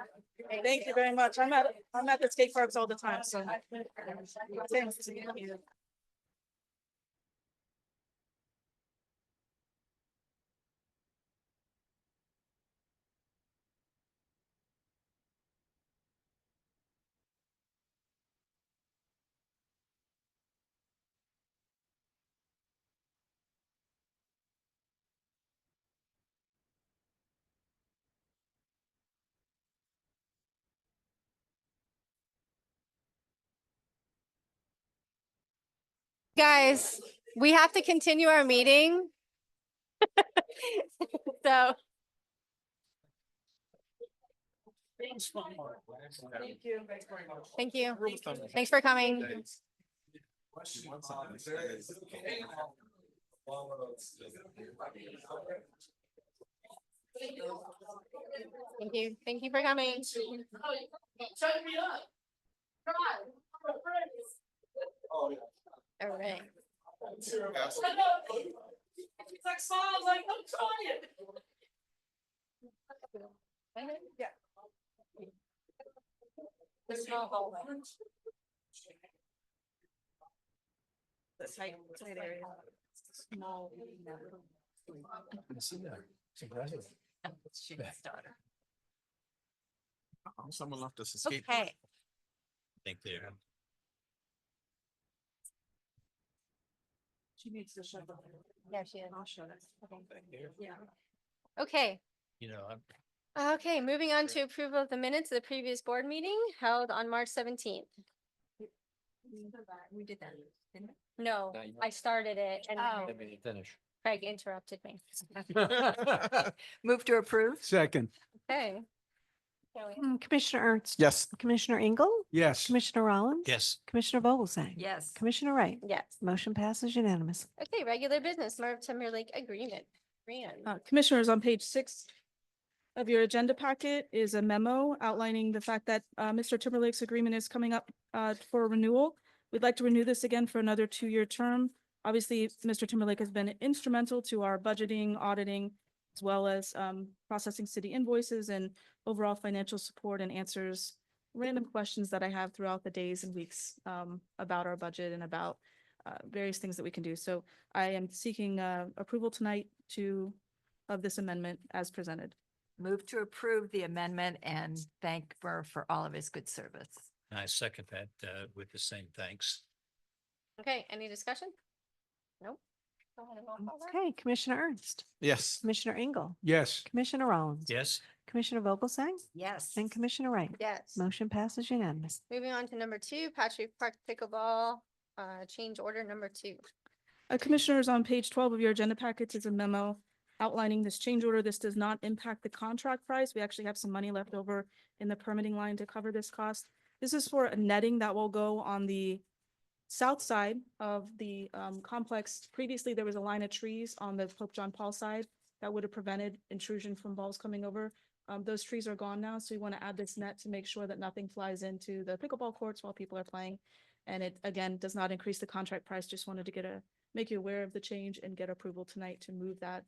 Thank you very much. I'm at the skate parks all the time, so. Thanks. Guys, we have to continue our meeting. So. Thank you. Thank you. Thanks for coming. Thank you. Thank you for coming. All right. Yeah. The small hallway. The tight area. Small. See that. It's impressive. Someone left us a skate. Okay. I think they're. She needs to shut up. Yeah, she is. I'll shut it. Yeah. Okay. You know, I'm. Okay, moving on to approval of the minutes of the previous board meeting held on March 17th. We did that, didn't No, Not yet. I started it and Oh. Let me finish. Craig interrupted me. we? Move to approve? Second, Okay. Commissioner Ernst. Yes. Commissioner Engel. yes. Commissioner Rollins. Yes. Commissioner Vogelsang. Yes. Commissioner Wright. Yes. Motion passes unanimously. Okay, regular business, Merv Timberlake agreement. Brian. Commissioners, on page 6 of your agenda packet is a memo outlining the fact that Mr. Timberlake's agreement is coming up for renewal. We'd like to renew this again for another 2-year term. Obviously, Mr. Timberlake has been instrumental to our budgeting, auditing, as well as processing city invoices and overall financial support, and answers random questions that I have throughout the days and weeks about our budget and about various things that we can do. So I am seeking approval tonight of this amendment as presented. Move to approve the amendment and thank Murph for all of his good service. I second that, with the same thanks. Okay, any discussion? Nope. Go ahead and roll call that. Okay, Commissioner Ernst. Yes. Commissioner Engel. Yes. Commissioner Rollins. Yes. Commissioner Vogelsang. Yes. And Commissioner Wright. Yes. Motion passes unanimously. Moving on to number 2, Patrick Park pickleball, change order number 2. Commissioners, on page 12 of your agenda packets is a memo outlining this change order. This does not impact the contract price. We actually have some money left over in the permitting line to cover this cost. This is for a netting that will go on the south side of the complex. Previously, there was a line of trees on the Pope John Paul side that would have prevented intrusion from balls coming over. Those trees are gone now, so we want to add this net to make sure that nothing flies into the pickleball courts while people are playing. And it, again, does not increase the contract price. Just wanted to make you aware of the change and get approval tonight to move that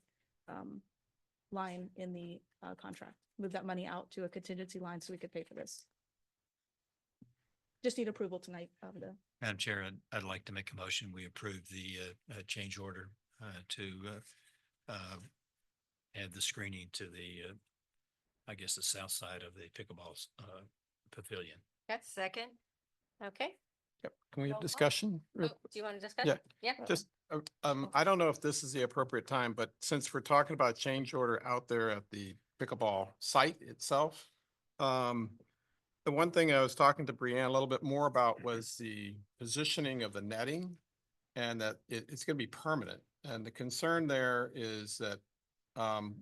line in the contract, move that money out to a contingency line so we could pay for this. Just need approval tonight of the. Madam Chair, I'd like to make a motion. We approve the change order to add the screening to the, I guess, the south side of the pickleball pavilion. That's Second? okay. Yep. Can we have discussion? Oh, do you want to discuss? Yeah. Yeah. Just, I don't know if this is the appropriate time, but since we're talking about change order out there at the pickleball site itself, the one thing I was talking to Brianne a little bit more about was the positioning of the netting, and that it's going to be permanent. And the concern there is that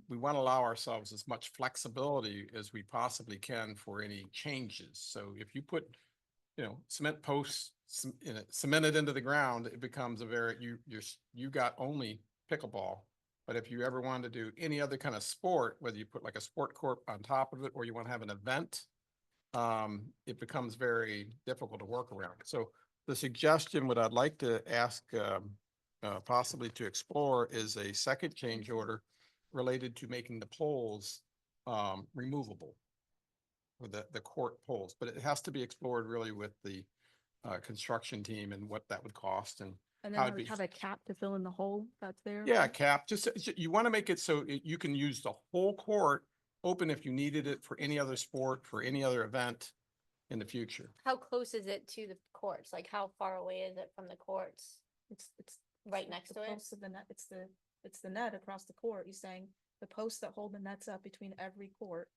we want to allow ourselves as much flexibility as we possibly can for any changes. So if you put, cement posts, cemented into the ground, it becomes you got only pickleball. But if you ever wanted to do any other kind of sport, whether you put like a sport court on top of it, or you want to have an event, it becomes very difficult to work around. So the suggestion, what I'd like to ask, possibly to explore is a second change order related to making the poles, removable. Or the court poles, but it has to be explored really with the, construction team and what that would cost and And how then it'd be. have a cap to fill in the hole that's there. Yeah, cap, just, you want to make it so you can use the whole court open if you needed it for any other sport, for any other event in the future. How close is it to the courts? Like how far away is it from the courts? It's Right next the to it? post of the net. It's the net across the court. He's saying the posts that hold the nets up between every court.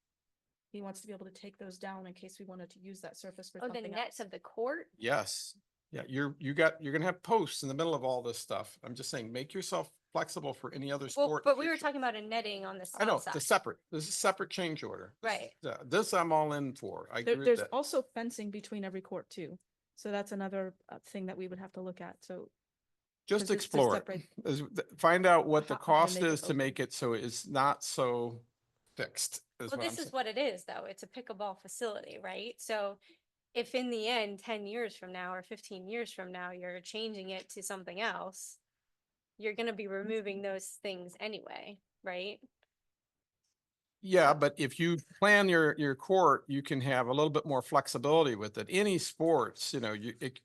He wants to be able to take those down in case we wanted to use that surface for Oh, the something nets else. of the court? Yes. Yeah, you're gonna have posts in the middle of all this stuff. I'm just saying, make yourself flexible for any other Well, sport. but we were talking about a netting on the I know, south side. it's separate. This is separate change order. Right. This I'm all in for. I agree with There's that. also fencing between every court too. So that's another thing that we would have to look at. So Just 'cause it's to explore it. separate- Find out what the How to cost make it is to open. make it so it's not so fixed. Well, what I'm this is saying. what it is, though. It's a pickleball facility, right? So if in the end, 10 years from now or 15 years from now, you're changing it to something else, you're gonna be removing those things anyway, right? Yeah, but if you plan your court, you can have a little bit more flexibility with it. Any sports,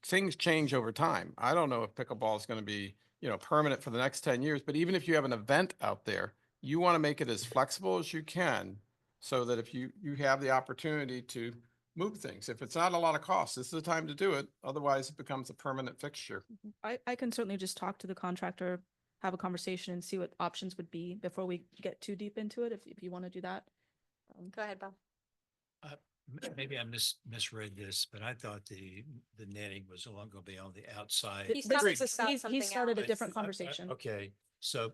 things change over time. I don't know if pickleball is going to be, permanent for the next 10 years, but even if you have an event out there, you want to make it as flexible as you can so that if you have the opportunity to move things. If it's not a lot of cost, this is the time to do it. Otherwise, it becomes a permanent fixture. I can certainly just talk to the contractor, have a conversation and see what options would be before we get too deep into it, if you want to do that. Go ahead, Bob. Maybe I misread this, but I thought the netting was going to be on the outside. He's talking about He something started a else. different conversation. Okay, so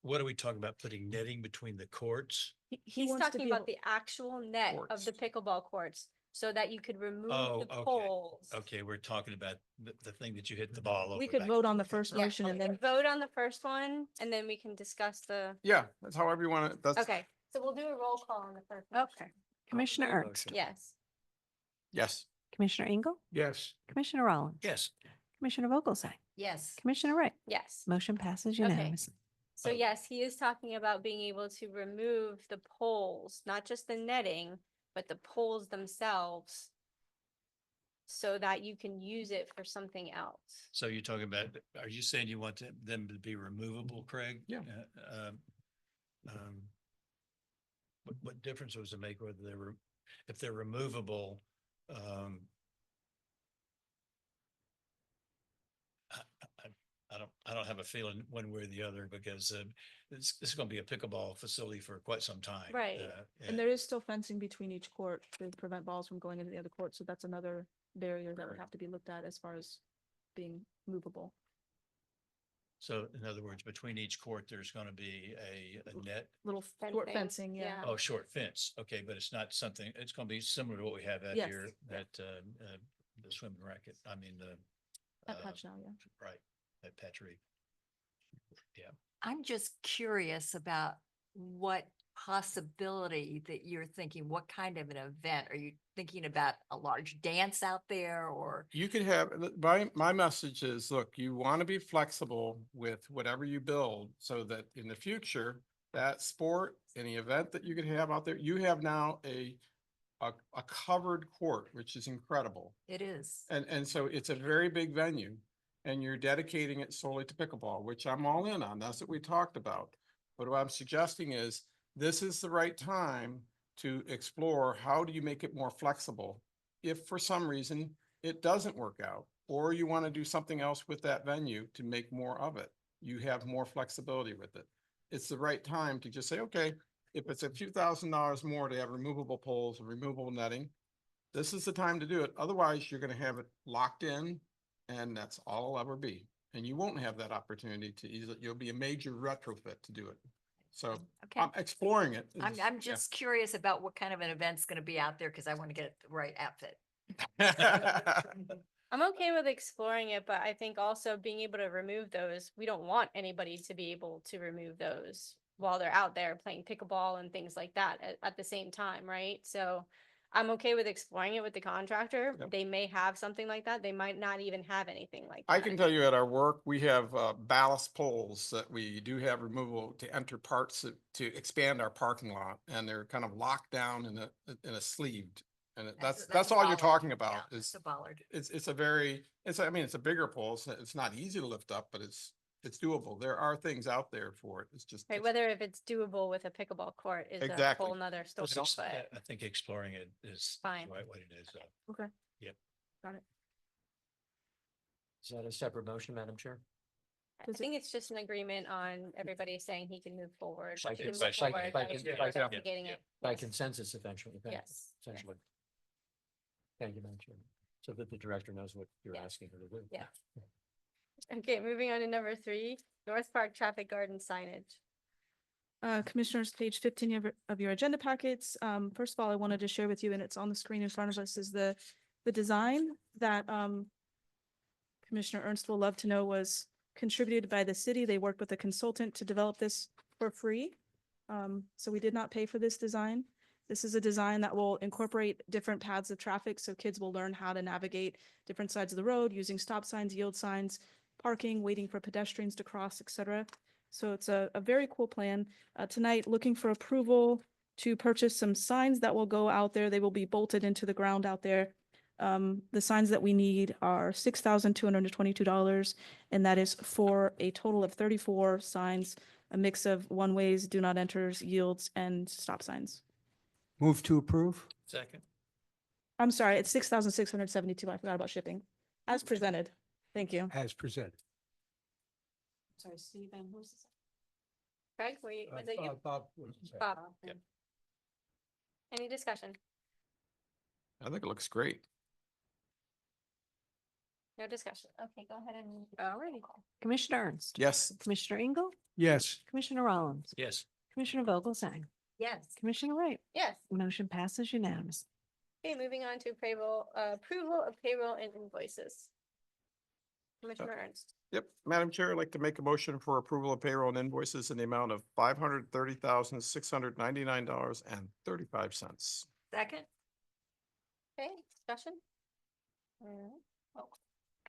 what are we talking about? Putting netting between the courts? He's wants to talking be about able- the actual net of the pickleball courts so that you could remove Oh, the okay. poles. Okay, we're talking about the thing that you hit the ball over. We could back. vote on the first Yeah, motion and then vote on the first one and then we can discuss the, Yeah, that's however you want to, okay, so we'll do a roll call on the first. one. Okay. Commissioner Ernst, Yes. yes. Commissioner Engel, Yes. Commissioner Rollins. Yes. Commissioner Vogelsang, Yes. Commissioner Wright. Yes. Motion passes Okay. unanimously. So yes, he is talking about being able to remove the poles, not just the netting, but the poles themselves. So that you can use it for something else. So you're talking about, are you saying you want them to be removable, Craig? Yeah. What difference does it make whether if they're removable? I don't have a feeling one way or the other because this is going to be a pickleball facility for quite some time. Right. and there is still fencing between each court to prevent balls from going into the other court. So that's another barrier that would Correct. have to be looked at as far as being movable. So in other words, between each court, there's going to be a net. Little short Fencing, fencing, yeah. Oh, short fence. Okay, but it's not something, it's going to be similar to what we have out Yes. here at the swimming racket. I mean, At Patch now, yeah. right, at Patrick. Yeah. I'm just curious about what possibility that you're thinking, what kind of an event? Are you thinking about a large dance out there or? You could have, my message is, look, you want to be flexible with whatever you build so that in the future, that sport, any event that you could have out there, you have now a covered court, which is incredible. It is. And so it's a very big venue and you're dedicating it solely to pickleball, which I'm all in on. That's what we talked about. But what I'm suggesting is this is the right time to explore how do you make it more flexible if for some reason it doesn't work out, or you want to do something else with that venue to make more of it. You have more flexibility with it. It's the right time to just say, okay, if it's a few $1,000s more to have removable poles and removable netting, this is the time to do it. Otherwise, you're going to have it locked in and that's all it'll ever be. And you won't have that opportunity to easily, you'll be a major retrofit to do it. So Okay. I'm exploring it. I'm Yeah. just curious about what kind of an event's going to be out there because I want to get the right outfit. I'm okay with exploring it, but I think also being able to remove those, we don't want anybody to be able to remove those while they're out there playing pickleball and things like that at the same time, right? So I'm okay with exploring it with the contractor. Yep. They may have something like that. They might not even have anything like I that. can tell you at our work, we have ballast poles that we do have removal to enter parts to expand our parking lot. And they're kind of locked down in a sleeved. And that's a all you're bollard. talking about Yeah, is it's a bollard. it's I mean, it's a bigger pole. It's not easy to lift up, but it's doable. There are things out there for it. It's just. Right, whether if it's doable with a pickleball court is a Exactly. whole nother story, but I think exploring it is Fine. the right way to do so. Okay. Yep. Got it. Is that a separate motion, Madam Chair? I think it's just an agreement on everybody saying he can move forward. By He can con- move by- forward by by con- by- investigating it. By Yes. consensus eventually. Yes. Essentially. Thank you, Madam Chair. So that the director knows what you're Yeah. asking her to do. Yeah. Okay, moving on to number 3, North Park Traffic Garden signage. Commissioners, page 15 of your agenda packets. First of all, I wanted to share with you, and it's on the screen in front of us, is the design that Commissioner Ernst will love to know was contributed by the city. They worked with a consultant to develop this for free. So we did not pay for this design. This is a design that will incorporate different paths of traffic, so kids will learn how to navigate different sides of the road using stop signs, yield signs, parking, waiting for pedestrians to cross, etc. So it's a very cool plan. Tonight, looking for approval to purchase some signs that will go out there. They will be bolted into the ground out there. The signs that we need are $6,222, and that is for a total of 34 signs, a mix of one-ways, do not enters, yields, and stop signs. Move to approve? Second. I'm sorry, it's 6,672. I forgot about shipping. As presented. Thank you. As presented. Sorry, Steve, and who's this? Craig, was it you? Bob. Bob. Yep. Any discussion? I think it looks great. No discussion. Okay, go ahead and. Alrighty. Commissioner Ernst? Yes. Commissioner Engel? Yes. Commissioner Rollins? Yes. Commissioner Vogelsang? Yes. Commissioner Wright? Yes. Motion passes unanimous. Okay, moving on to payroll, approval of payroll and invoices. Commissioner Ernst. Yep. Madam Chair, I'd like to make a motion for approval of payroll and invoices in the amount of $530,699.35. Second? Okay, discussion? Oh,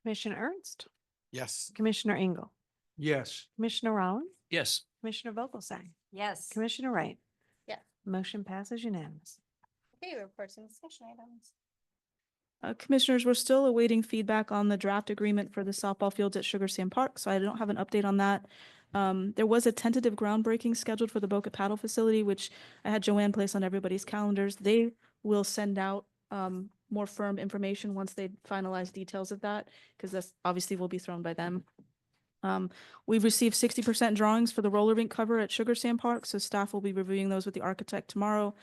Commissioner Ernst? Yes. Commissioner Engel? Yes. Commissioner Rollins? Yes. Commissioner Vogelsang? Yes. Commissioner Wright? Yes. Motion passes unanimous. Okay, reports and discussion items. Commissioners, we're still awaiting feedback on the draft agreement for the softball fields at Sugar Sand Park, so I don't have an update on that. There was a tentative groundbreaking scheduled for the Boca Paddle facility, which I had Joanne place on everybody's calendars. They will send out more firm information once they finalize details of that, because this obviously will be thrown by them. We've received 60% drawings for the roller rink cover at Sugar Sand Park, so staff will be reviewing those with the architect tomorrow.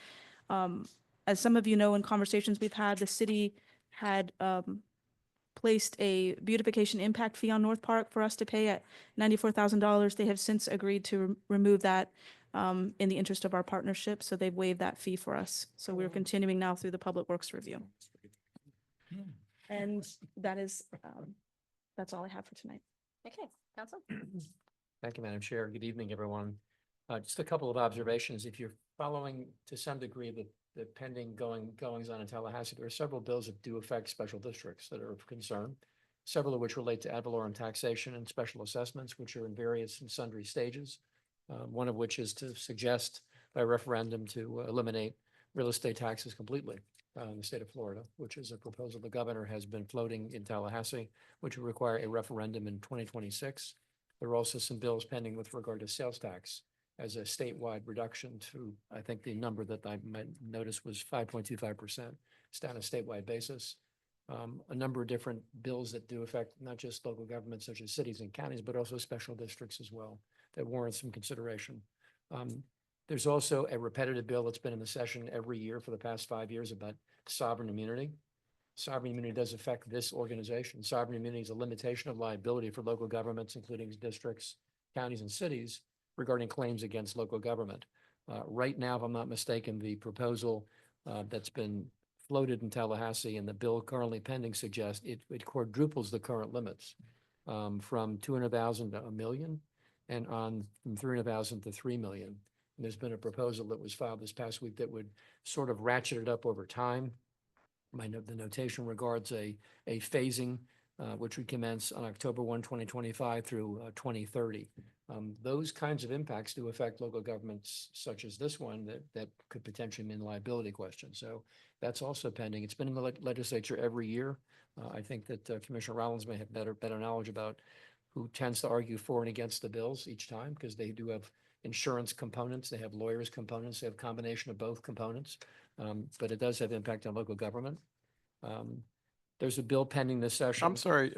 As some of you know, in conversations we've had, the city had placed a beautification impact fee on North Park for us to pay at $94,000. They have since agreed to remove that in the interest of our partnership, so they've waived that fee for us. So we're continuing now through the Public Works review. And that is, that's all I have for tonight. Okay, council? Thank you, Madam Chair. Good evening, everyone. Just a couple of observations. If you're following to some degree the pending goings on in Tallahassee, there are several bills that do affect special districts that are of concern. Several of which relate to ad valorem taxation and special assessments, which are in various and sundry stages. One of which is to suggest by referendum to eliminate real estate taxes completely in the state of Florida, which is a proposal the governor has been floating in Tallahassee, which will require a referendum in 2026. There are also some bills pending with regard to sales tax as a statewide reduction to, I think the number that I might notice was 5.25%. It's on a statewide basis. A number of different bills that do affect not just local governments such as cities and counties, but also special districts as well, that warrant some consideration. There's also a repetitive bill that's been in the session every year for the past 5 years about sovereign immunity. Sovereign immunity does affect this organization. Sovereign immunity is a limitation of liability for local governments, including districts, counties, and cities regarding claims against local government. Right now, if I'm not mistaken, the proposal that's been floated in Tallahassee and the bill currently pending suggests it quadruples the current limits from 200,000 to 1 million and on from 300,000 to 3 million. And there's been a proposal that was filed this past week that would sort of ratchet it up over time. The notation regards a phasing, which would commence on October 1, 2025 through 2030. Those kinds of impacts do affect local governments such as this one that could potentially mean liability questions. So that's also pending. It's been in the legislature every year. I think that Commissioner Rollins may have better knowledge about who tends to argue for and against the bills each time, because they do have insurance components, they have lawyers components, they have a combination of both components. But it does have impact on local government. There's a bill pending this session. I'm sorry,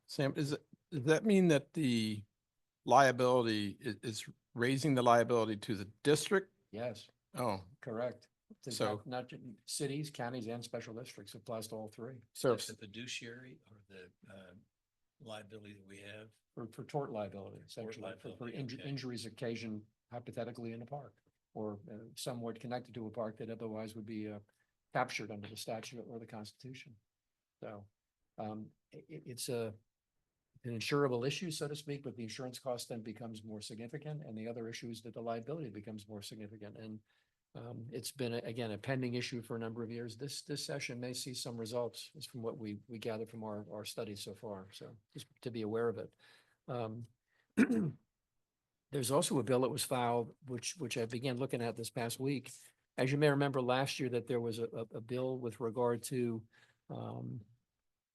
Sam, does that mean that the liability is raising the liability to the district? Yes, Oh, correct. So- Not cities, counties, and special districts, it applies to all three. so That's the fiduciary or the liability that we have. For tort liability, essentially, for liability, okay. injuries occasioned hypothetically in a park, or somewhat connected to a park that otherwise would be captured under the statute or the Constitution. So it's an insurable issue, so to speak, but the insurance cost then becomes more significant, and the other issue is that the liability becomes more significant. And it's been, again, a pending issue for a number of years. This session may see some results, is from what we gathered from our studies so far. So just to be aware of it. There's also a bill that was filed, which I began looking at this past week. As you may remember last year, that there was a bill with regard to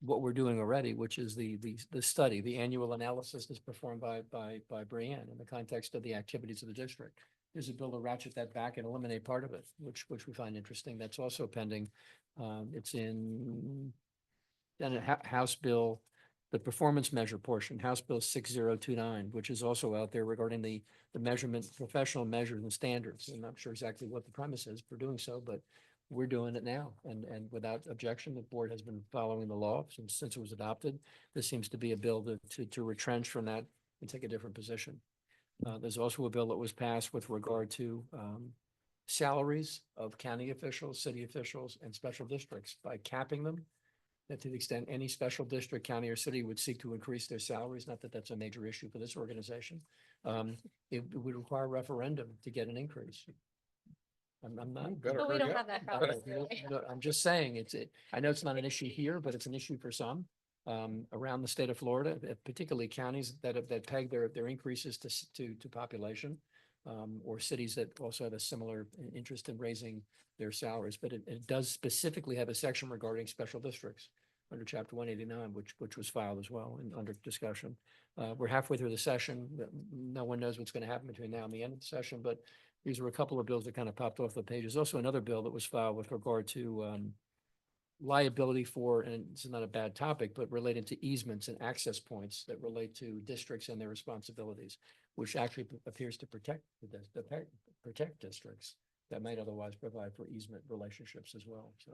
what we're doing already, which is the study, the annual analysis that's performed by Brianne in the context of the activities of the district. There's a bill to ratchet that back and eliminate part of it, which we find interesting. That's also pending. It's in House Bill, the performance measure portion, House Bill 6029, which is also out there regarding the measurement, professional measures and standards. I'm not sure exactly what the premise is for doing so, but we're doing it now. And without objection, the board has been following the law since it was adopted. This seems to be a bill to retrench from that and take a different position. There's also a bill that was passed with regard to salaries of county officials, city officials, and special districts by capping them. That to the extent any special district, county, or city would seek to increase their salaries, not that that's a major issue for this organization, it would require a referendum to get an increase. I'm not. But we don't have that problem. No, I'm just saying, I know it's not an issue here, but it's an issue for some around the state of Florida, particularly counties that peg their increases to population, or cities that also have a similar interest in raising their salaries. But it does specifically have a section regarding special districts under Chapter 189, which was filed as well and under discussion. We're halfway through the session. No one knows what's going to happen between now and the end of the session, but these were a couple of bills that kind of popped off the page. There's also another bill that was filed with regard to liability for, and it's not a bad topic, but related to easements and access points that relate to districts and their responsibilities, which actually appears to protect districts that might otherwise provide for easement relationships as well. So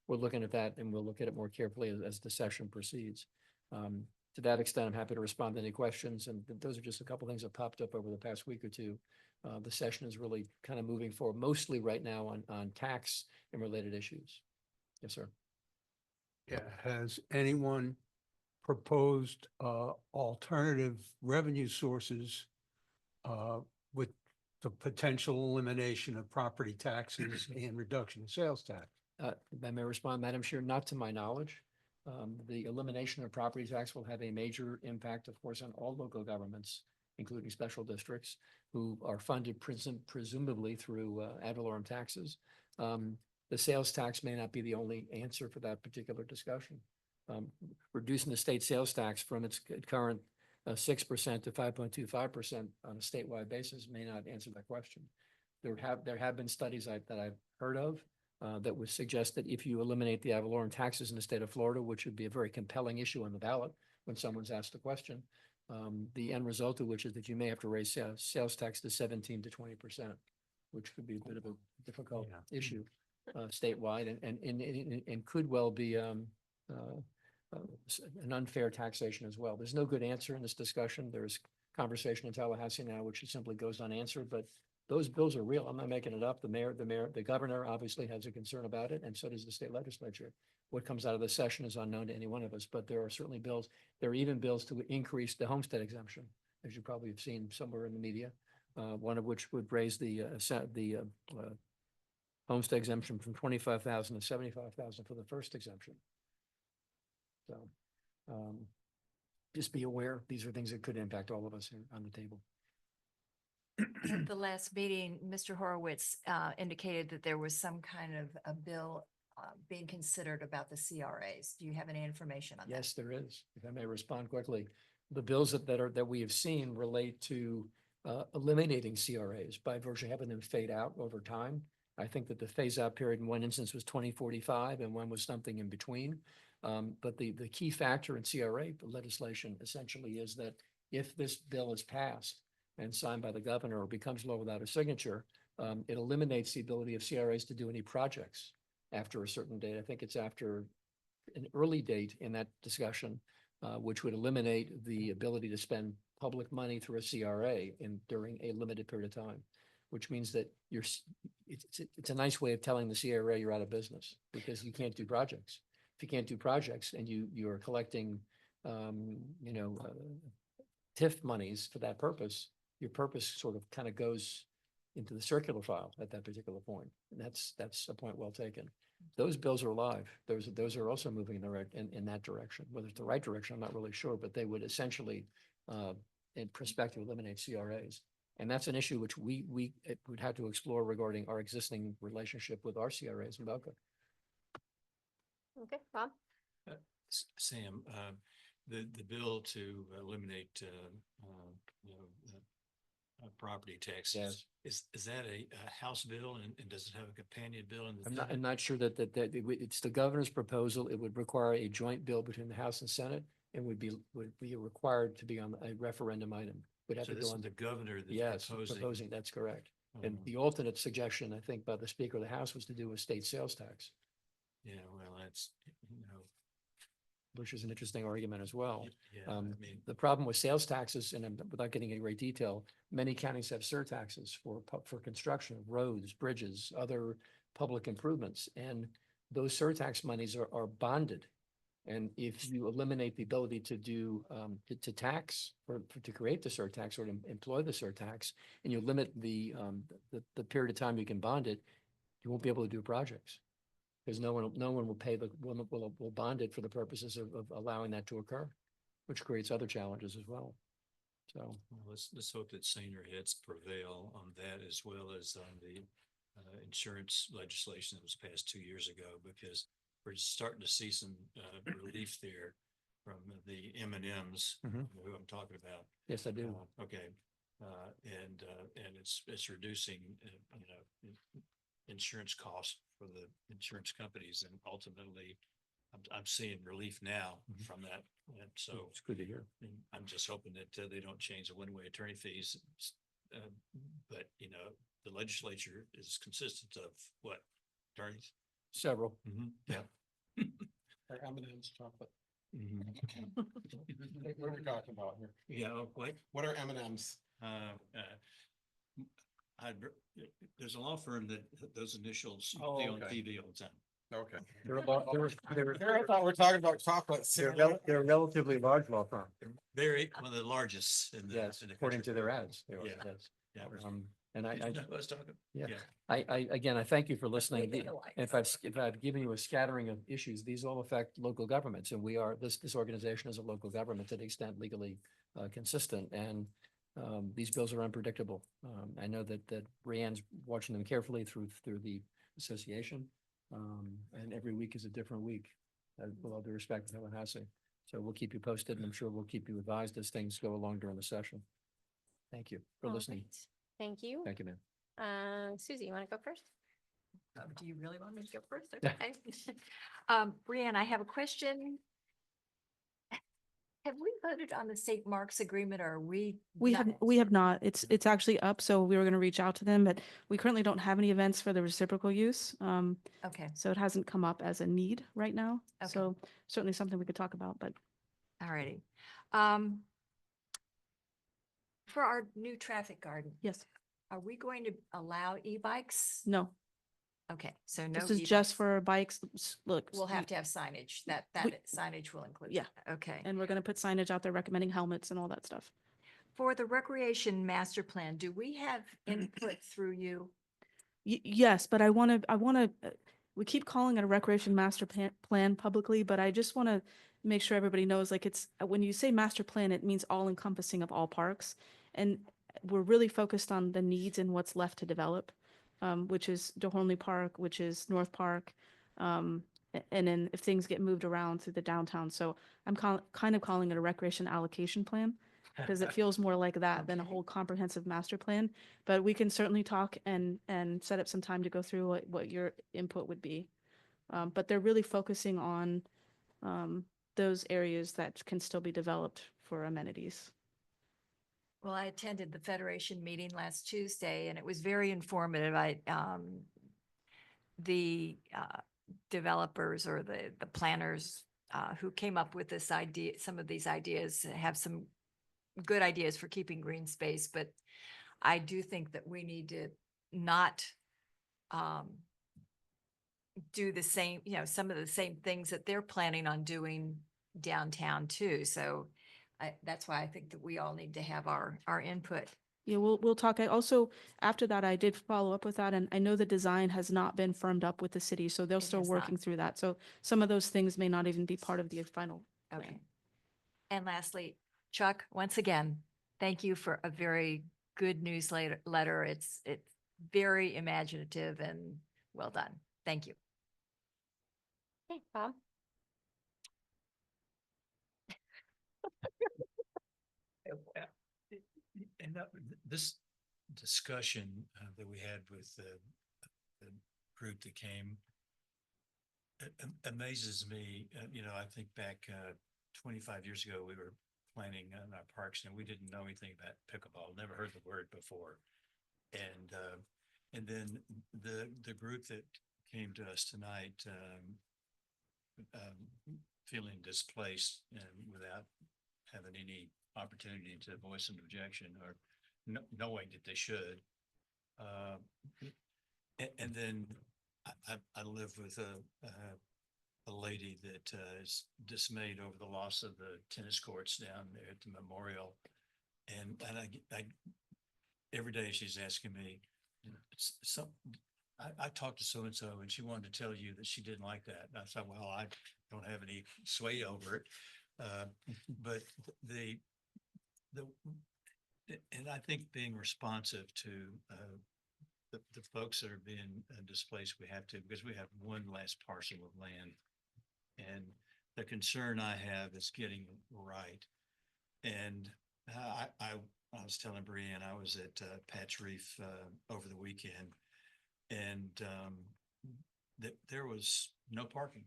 we're looking at that, and we'll look at it more carefully as the session proceeds. To that extent, I'm happy to respond to any questions, and those are just a couple things that popped up over the past week or two. The session is really kind of moving forward, mostly right now on tax and related issues. Yes, sir. Yeah, has anyone proposed alternative revenue sources with the potential elimination of property taxes and reduction of sales tax? If I may respond, Madam Chair, not to my knowledge. The elimination of property tax will have a major impact, of course, on all local governments, including special districts, who are funded presumably through ad valorem taxes. The sales tax may not be the only answer for that particular discussion. Reducing the state sales tax from its current 6% to 5.25% on a statewide basis may not answer that question. There have been studies that I've heard of that would suggest that if you eliminate the ad valorem taxes in the state of Florida, which would be a very compelling issue on the ballot when someone's asked a question, the end result of which is that you may have to raise sales tax to 17 to 20%, which could be a bit of a difficult issue statewide and could well be an unfair taxation as well. There's no good answer in this discussion. There's conversation in Tallahassee now, which simply goes unanswered, but those bills are real. I'm not making it up. The governor obviously has a concern about it, and so does the state legislature. What comes out of the session is unknown to any one of us, but there are certainly bills. There are even bills to increase the homestead exemption, as you probably have seen somewhere in the media. one of which would raise the homestead exemption from 25,000 to 75,000 for the first exemption. So, just be aware, these are things that could impact all of us here on the table. At the last meeting, Mr. Horowitz indicated that there was some kind of a bill being considered about the CRAs. Do you have any information on that? Yes, there is. If I may respond quickly, the bills that we have seen relate to eliminating CRAs by virtue of having them fade out over time. I think that the phase out period in one instance was 2045 and one was something in between. But the key factor in CRA legislation essentially is that if this bill is passed and signed by the governor or becomes law without a signature, it eliminates the ability of CRAs to do any projects after a certain date. I think it's after an early date in that discussion, which would eliminate the ability to spend public money through a CRA during a limited period of time, which means that it's a nice way of telling the CRA you're out of business because you can't do projects. If you can't do projects and you are collecting, TIF monies for that purpose, your purpose sort of kind of goes into the circular file at that particular point. And that's a point well taken. Those bills are alive. Those are also moving in that direction. Whether it's the right direction, I'm not really sure, but they would essentially, in perspective, eliminate CRAs. And that's an issue which we would have to explore regarding our existing relationship with our CRAs in Boca. Okay, Bob? Sam, the bill to eliminate, property taxes, is that a House bill and does it have a companion bill in the I'm Senate? not sure that it's the governor's proposal. It would require a joint bill between the House and Senate and would be required to be on a referendum item. Would have So to this go is on the governor that's Yes, proposing. proposing, that's correct. And the alternate suggestion, I think, by the Speaker of the House was to do a state sales tax, Yeah, well, that's, which is an interesting argument as well. yeah, I mean, The problem with sales taxes, and without getting into great detail, many counties have surtaxes for construction of roads, bridges, other public improvements. And those surtax monies are bonded. And if you eliminate the ability to do, to tax or to create the surtax or to employ the surtax, and you limit the period of time you can bond it, you won't be able to do projects. Because no one will pay will bond it for the purposes of allowing that to occur, which creates other challenges as well. So. well, let's hope that saner heads prevail on that as well as on the insurance legislation that was passed 2 years ago, because we're starting to see some relief there from the M&Ms, Mhm. who I'm talking about. Yes, I do. Okay, and it's reducing, insurance costs for the insurance companies, and ultimately, I'm seeing relief now from that, and so. It's good to hear. And I'm just hoping that they don't change the one-way attorney fees. But, the legislature is consistent of what, attorneys? Several. Yeah. Or M&M's chocolate. Mhm. What are we talking about here? Yeah, what? What are M&M's? There's a law firm that those initials Oh, see on okay. TV all the time. Okay. They're a lot, I thought we were talking about chocolates. they're a relatively large law firm. Very, one of the largest in the. Yes, in the according country. to their ads. they are, Yeah. yes. Yeah. And I, You know who I was talking? yeah. Again, I thank you for listening. If I've given you a scattering of issues, these all affect local governments, and this organization is a local government to the extent legally consistent, and these bills are unpredictable. I know that Brianne's watching them carefully through the association, and every week is a different week, with all due respect to Helen Hassing. So we'll keep you posted, and I'm sure we'll keep you advised as things go along during the session. Thank you for All listening. right. Thank you. Thank you, ma'am. Susie, you want to go first? Do you really want me to go first? Okay. Brianne, I have a question. Have we voted on the St. Mark's agreement, or are we? We not? have not. It's actually up, so we were going to reach out to them, but we currently don't have any events for the reciprocal use. Okay, So it hasn't come up as a need right now. Okay. So certainly something we could talk about, but all righty. For our new traffic garden, yes, are we going to allow e-bikes? no. Okay, so no. This is just e-bikes. for bikes. Look. We'll have to have signage. That We- signage will include. Yeah. that. Okay. And we're going to put signage out there recommending helmets and all that stuff. For the recreation master plan, do we have input through you? Yes, but I want to, we keep calling it a recreation master plan publicly, but I just want to make sure everybody knows, like, it's, when you say master plan, it means all encompassing of all parks. And we're really focused on the needs and what's left to develop, which is DeHornley Park, which is North Park. And then if things get moved around through the downtown. So I'm kind of calling it a recreation allocation plan, because it feels more like that than a whole comprehensive master plan. But we can certainly talk and set up some time to go through what your input would be. But they're really focusing on those areas that can still be developed for amenities. Well, I attended the Federation meeting last Tuesday and it was very informative. The developers or the planners who came up with this idea, some of these ideas have some good ideas for keeping green space, but I do think that we need to not do the same, some of the same things that they're planning on doing downtown too. So that's why I think that we all need to have our input. Yeah, we'll talk. I also, after that, I did follow up with that, and I know the design has not been firmed up with the city, so they're still has not. working through that. So some of those things may not even be part of the final plan. Okay. And lastly, Chuck, once again, thank you for a very good newsletter. It's very imaginative and well done. Thank you. Okay, Bob? And this discussion that we had with the group that came amazes me. I think back 25 years ago, we were planning on our parks and we didn't know anything about pickleball, never heard the word before. And then the group that came to us tonight, feeling displaced and without having any opportunity to voice an objection or knowing that they should. And then I live with a lady that is dismayed over the loss of the tennis courts down there at the memorial. And I every day she's asking me, I talked to so-and-so and she wanted to tell you that she didn't like that. And I said, well, I don't have any sway over it. But and I think being responsive to the folks that are being displaced, we have to, because we have one last parcel of land. And the concern I have is getting it right. And I was telling Brianne, I was at Patch Reef over the weekend, and there was no parking.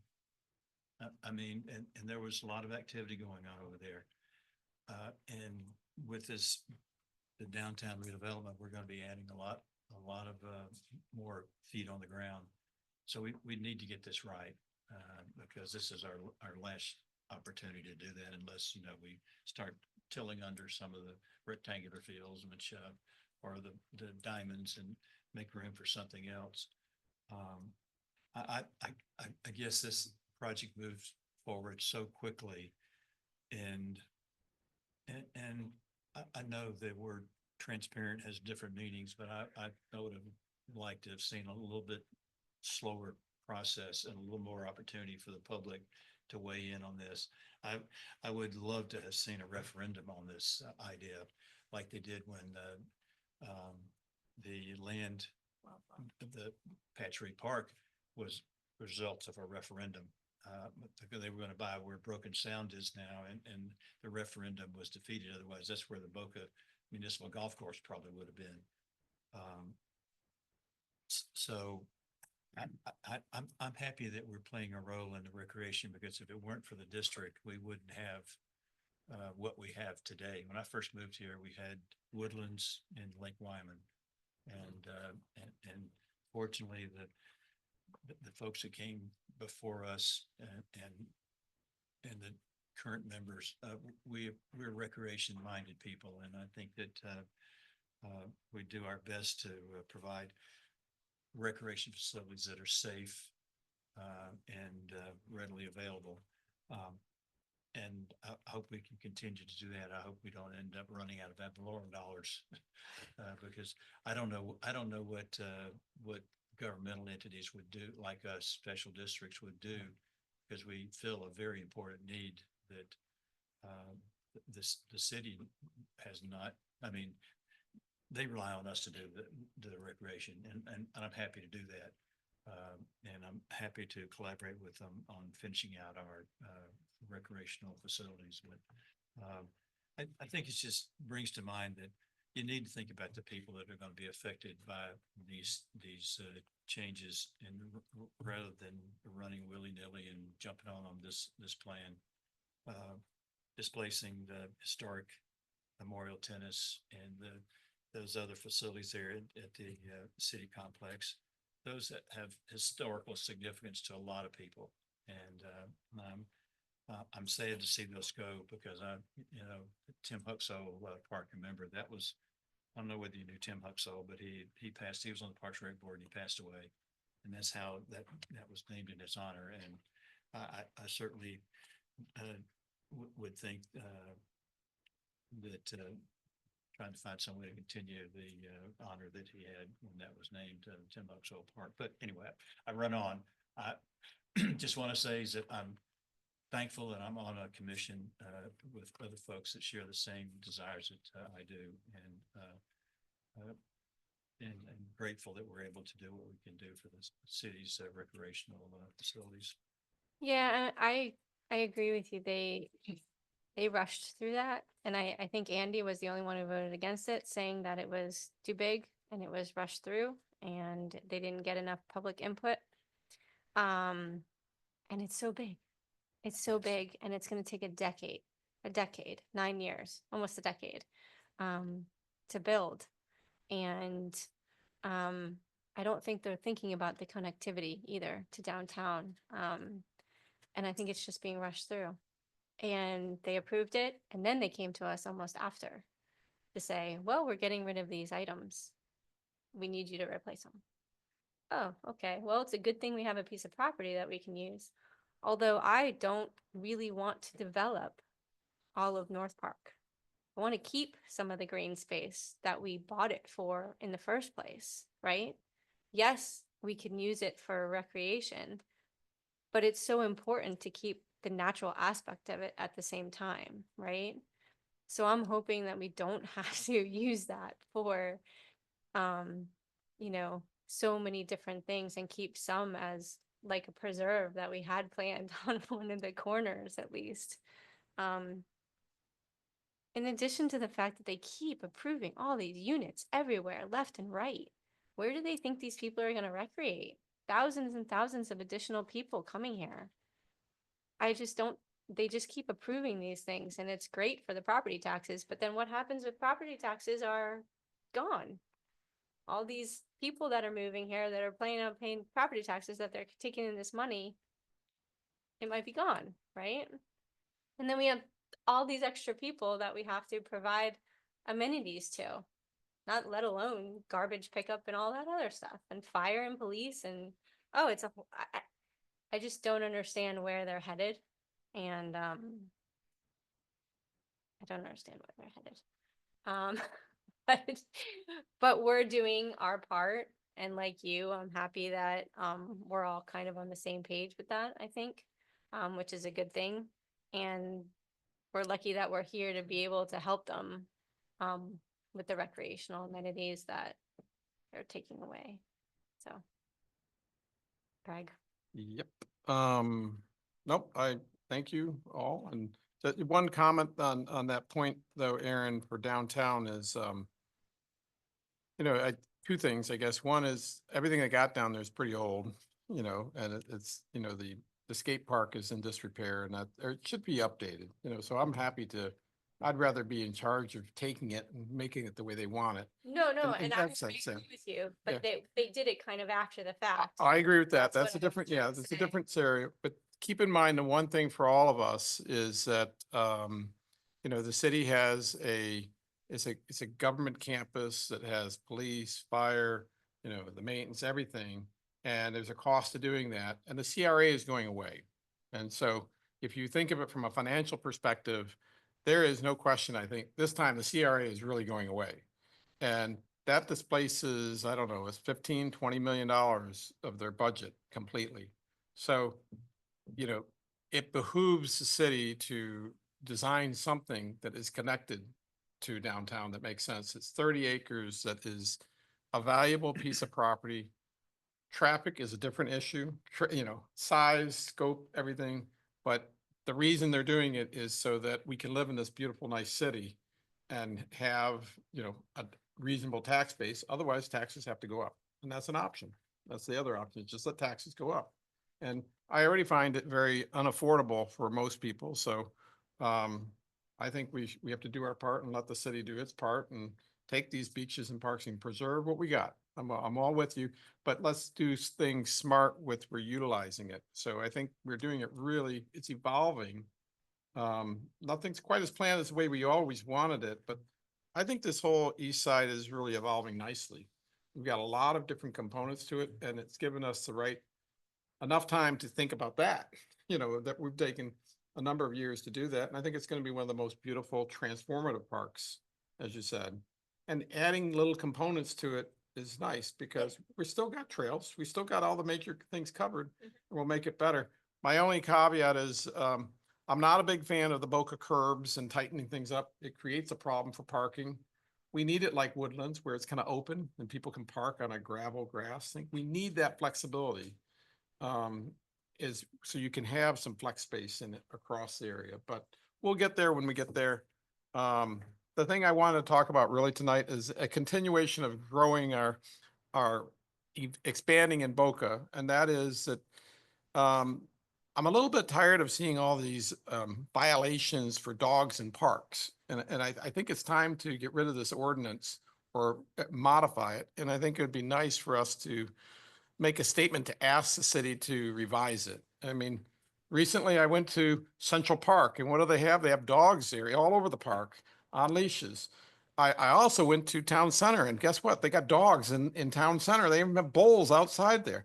I mean, and there was a lot of activity going on over there. And with the downtown redevelopment, we're going to be adding a lot of more feet on the ground. So we need to get this right because this is our last opportunity to do that, unless we start tilling under some of the rectangular fields, which or the diamonds, and make room for something else. I guess this project moves forward so quickly, and I know that we're transparent, has different meetings, but I would have liked to have seen a little bit slower process and a little more opportunity for the public to weigh in on this. I would love to have seen a referendum on this idea, like they did when the land, the Patch Reef Park was results of a referendum. Because they were going to buy where Broken Sound is now, and the referendum was defeated. Otherwise, that's where the Boca Municipal Golf Course probably would have been. So I'm happy that we're playing a role in the recreation, because if it weren't for the district, we wouldn't have what we have today. When I first moved here, we had woodlands in Lake Wyman, and fortunately the folks that came before us and the current members, we're recreation minded people, and I think that we do our best to provide recreation facilities that are safe and readily available. And hope we can continue to do that. I hope we don't end up running out of ad valorem dollars. Because I don't know what governmental entities would do, like us, special districts would do, because we fill a very important need that the city has not, I mean, they rely on us to do the recreation, and I'm happy to do that. And I'm happy to collaborate with them on finishing out our recreational facilities. But I think it just brings to mind that you need to think about the people that are going to be affected by these changes, and rather than running willy-nilly and jumping on this plan, displacing the historic Memorial Tennis and those other facilities there at the city complex, those that have historical significance to a lot of people. And I'm sad to see those go, because Tim Huxell, park member, that was, I don't know whether you knew Tim Huxell, but he passed, he was on the Parks and Rec board and he passed away. And that's how that was named in his honor. And I certainly would think that trying to find some way to continue the honor that he had when that was named Tim Huxell Park. But anyway, I run on. I just want to say is that I'm thankful that I'm on a commission with other folks that share the same desires that I do, and grateful that we're able to do what we can do for the city's recreational facilities. Yeah, I agree with you. They rushed through that, and I think Andy was the only one who voted against it, saying that it was too big and it was rushed through and they didn't get enough public input. And it's so big. It's so big, and it's going to take a decade, 9 years, almost a decade, to build. And I don't think they're thinking about the connectivity either to downtown. And I think it's just being rushed through. And they approved it, and then they came to us almost after to say, well, we're getting rid of these items. We need you to replace them. Oh, okay. Well, it's a good thing we have a piece of property that we can use. Although I don't really want to develop all of North Park. I want to keep some of the green space that we bought it for in the first place, right? Yes, we can use it for recreation, but it's so important to keep the natural aspect of it at the same time, right? So I'm hoping that we don't have to use that for, so many different things, and keep some as like a preserve that we had planned on one of the corners at least. In addition to the fact that they keep approving all these units everywhere, left and right, where do they think these people are going to recreate? Thousands and thousands of additional people coming here. They just keep approving these things, and it's great for the property taxes, but then what happens with property taxes are gone. All these people that are moving here that are planning on paying property taxes, that they're taking in this money, it might be gone, right? And then we have all these extra people that we have to provide amenities to, not let alone garbage pickup and all that other stuff, and fire and police, and I just don't understand where they're headed, and I don't understand where they're headed. But we're doing our part, and like you, I'm happy that we're all kind of on the same page with that, I think, which is a good thing. And we're lucky that we're here to be able to help them with the recreational amenities that they're taking away. So, Greg. Yep. Nope, I thank you all. And one comment on that point though, Aaron, for downtown is, two things, I guess. One is everything that got down there is pretty old, and it's, the skate park is in disrepair, and it should be updated, so I'd rather be in charge of taking it and making it the way they want it. No, And and I that's agree sense, with you, but yeah. they did it kind of after the fact. I agree with that. That's That's a what I was different, trying yeah, to that's a say. different scenario, but keep in mind, the one thing for all of us is that, the city has it's a government campus that has police, fire, the maintenance, everything. And there's a cost to doing that. And the CRA is going away. And so, if you think of it from a financial perspective, there is no question, I think, this time the CRA is really going away. And that displaces, I don't know, it's $15-20 million of their budget completely. So, you know, it behooves the city to design something that is connected to downtown that makes sense. It's 30 acres that is a valuable piece of property. Traffic is a different issue, size, scope, everything. But the reason they're doing it is so that we can live in this beautiful, nice city and have, a reasonable tax base. Otherwise, taxes have to go up. And that's an option. That's the other option, just let taxes go up. And I already find it very unaffordable for most people. So I think we have to do our part and let the city do its part and take these beaches and parks and preserve what we got. I'm all with you, but let's do things smart with utilizing it. So I think we're doing it really, it's evolving. Nothing's quite as planned as the way we always wanted it, but I think this whole east side is really evolving nicely. We've got a lot of different components to it, and it's given us enough time to think about that, that we've taken a number of years to do that. And I think it's going to be one of the most beautiful transformative parks, as you said. And adding little components to it is nice because we still got trails. We still got all the major things covered. And we'll make it better. My only caveat is I'm not a big fan of the Boca curbs and tightening things up. It creates a problem for parking. We need it like Woodlands where it's kind of open and people can park on a gravel grass thing. We need that flexibility. So you can have some flex space in it across the area, but we'll get there when we get there. The thing I want to talk about really tonight is a continuation of growing expanding in Boca. And that is that, I'm a little bit tired of seeing all these, violations for dogs in parks. And I think it's time to get rid of this ordinance or modify it. And I think it would be nice for us to make a statement to ask the city to revise it. I mean, recently I went to Central Park and what do they have? They have dogs there all over the park on leashes. I also went to Town Center and guess what? They got dogs in Town Center. They even have bowls outside there.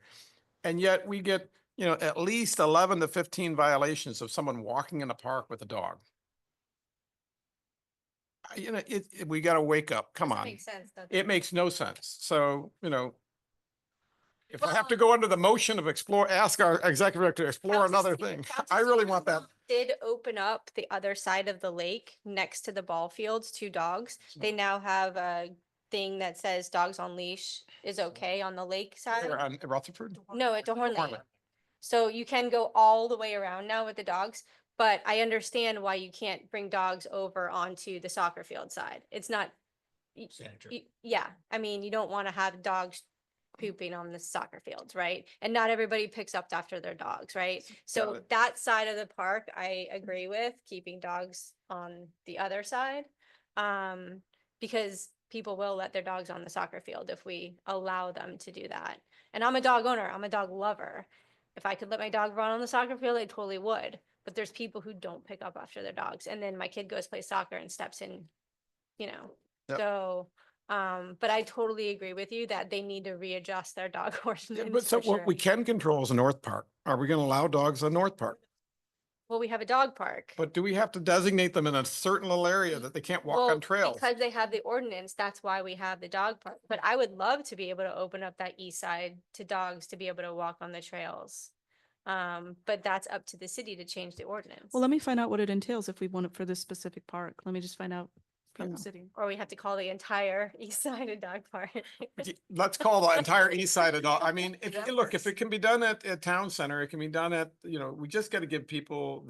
And yet we get, at least 11 to 15 violations of someone walking in a park with a dog. We got to wake up. Come on. Makes sense, doesn't It makes no sense. So, if I have to go under the motion of ask our executive director to explore another thing, I really want that. Did open up the other side of the lake next to the ball fields to dogs. They now have a thing that says dogs on leash is okay on the lake side. On Rutherford? No, at DeHorn DeHorn Lake. Lake. So you can go all the way around now with the dogs, but I understand why you can't bring dogs over onto the soccer field side. It's not. Yeah, I mean, you don't want to have dogs pooping on the soccer fields, right? And not everybody picks up after their dogs, right? So it. that side of the park, I agree with keeping dogs on the other side. Because people will let their dogs on the soccer field if we allow them to do that. And I'm a dog owner, I'm a dog lover. If I could let my dog run on the soccer field, I totally would. But there's people who don't pick up after their dogs. And then my kid goes play soccer and steps in, Yep. So but I totally agree with you that they need to readjust their dog ordinance. But so for what sure. we can control is North Park. Are we going to allow dogs on North Park? Well, we have a dog park. But do we have to designate them in a certain little area that they can't walk Well, on trails? because they have the ordinance, that's why we have the dog park. But I would love to be able to open up that east side to dogs to be able to walk on the trails. But that's up to the city to change the ordinance. Well, let me find out what it entails if we want it for this specific park. Let me just find out from the city. Or we have to call the entire east side a dog park. Let's call the entire east side of dog. I mean, if it can be done at Town Center, it can be done at, we just got to give people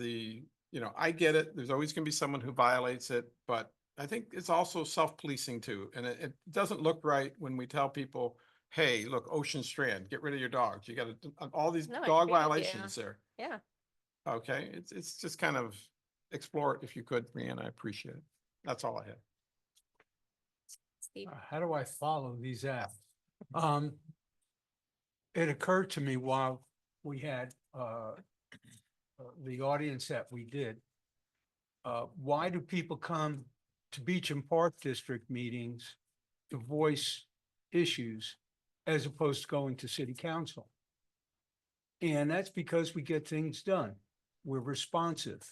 I get it. There's always going to be someone who violates it, but I think it's also self-policing too. And it doesn't look right when we tell people, hey, look, Ocean Strand, get rid of your dogs. You got all these No, I dog agree with you. violations there. Yeah. Okay, it's just kind of explore it if you could, Brianna. I appreciate it. That's all I have. Steve. How do I follow these apps? It occurred to me while we had the audience that we did. Why do people come to Beach and Park District meetings to voice issues as opposed to going to city council? And that's because we get things done. we're responsive,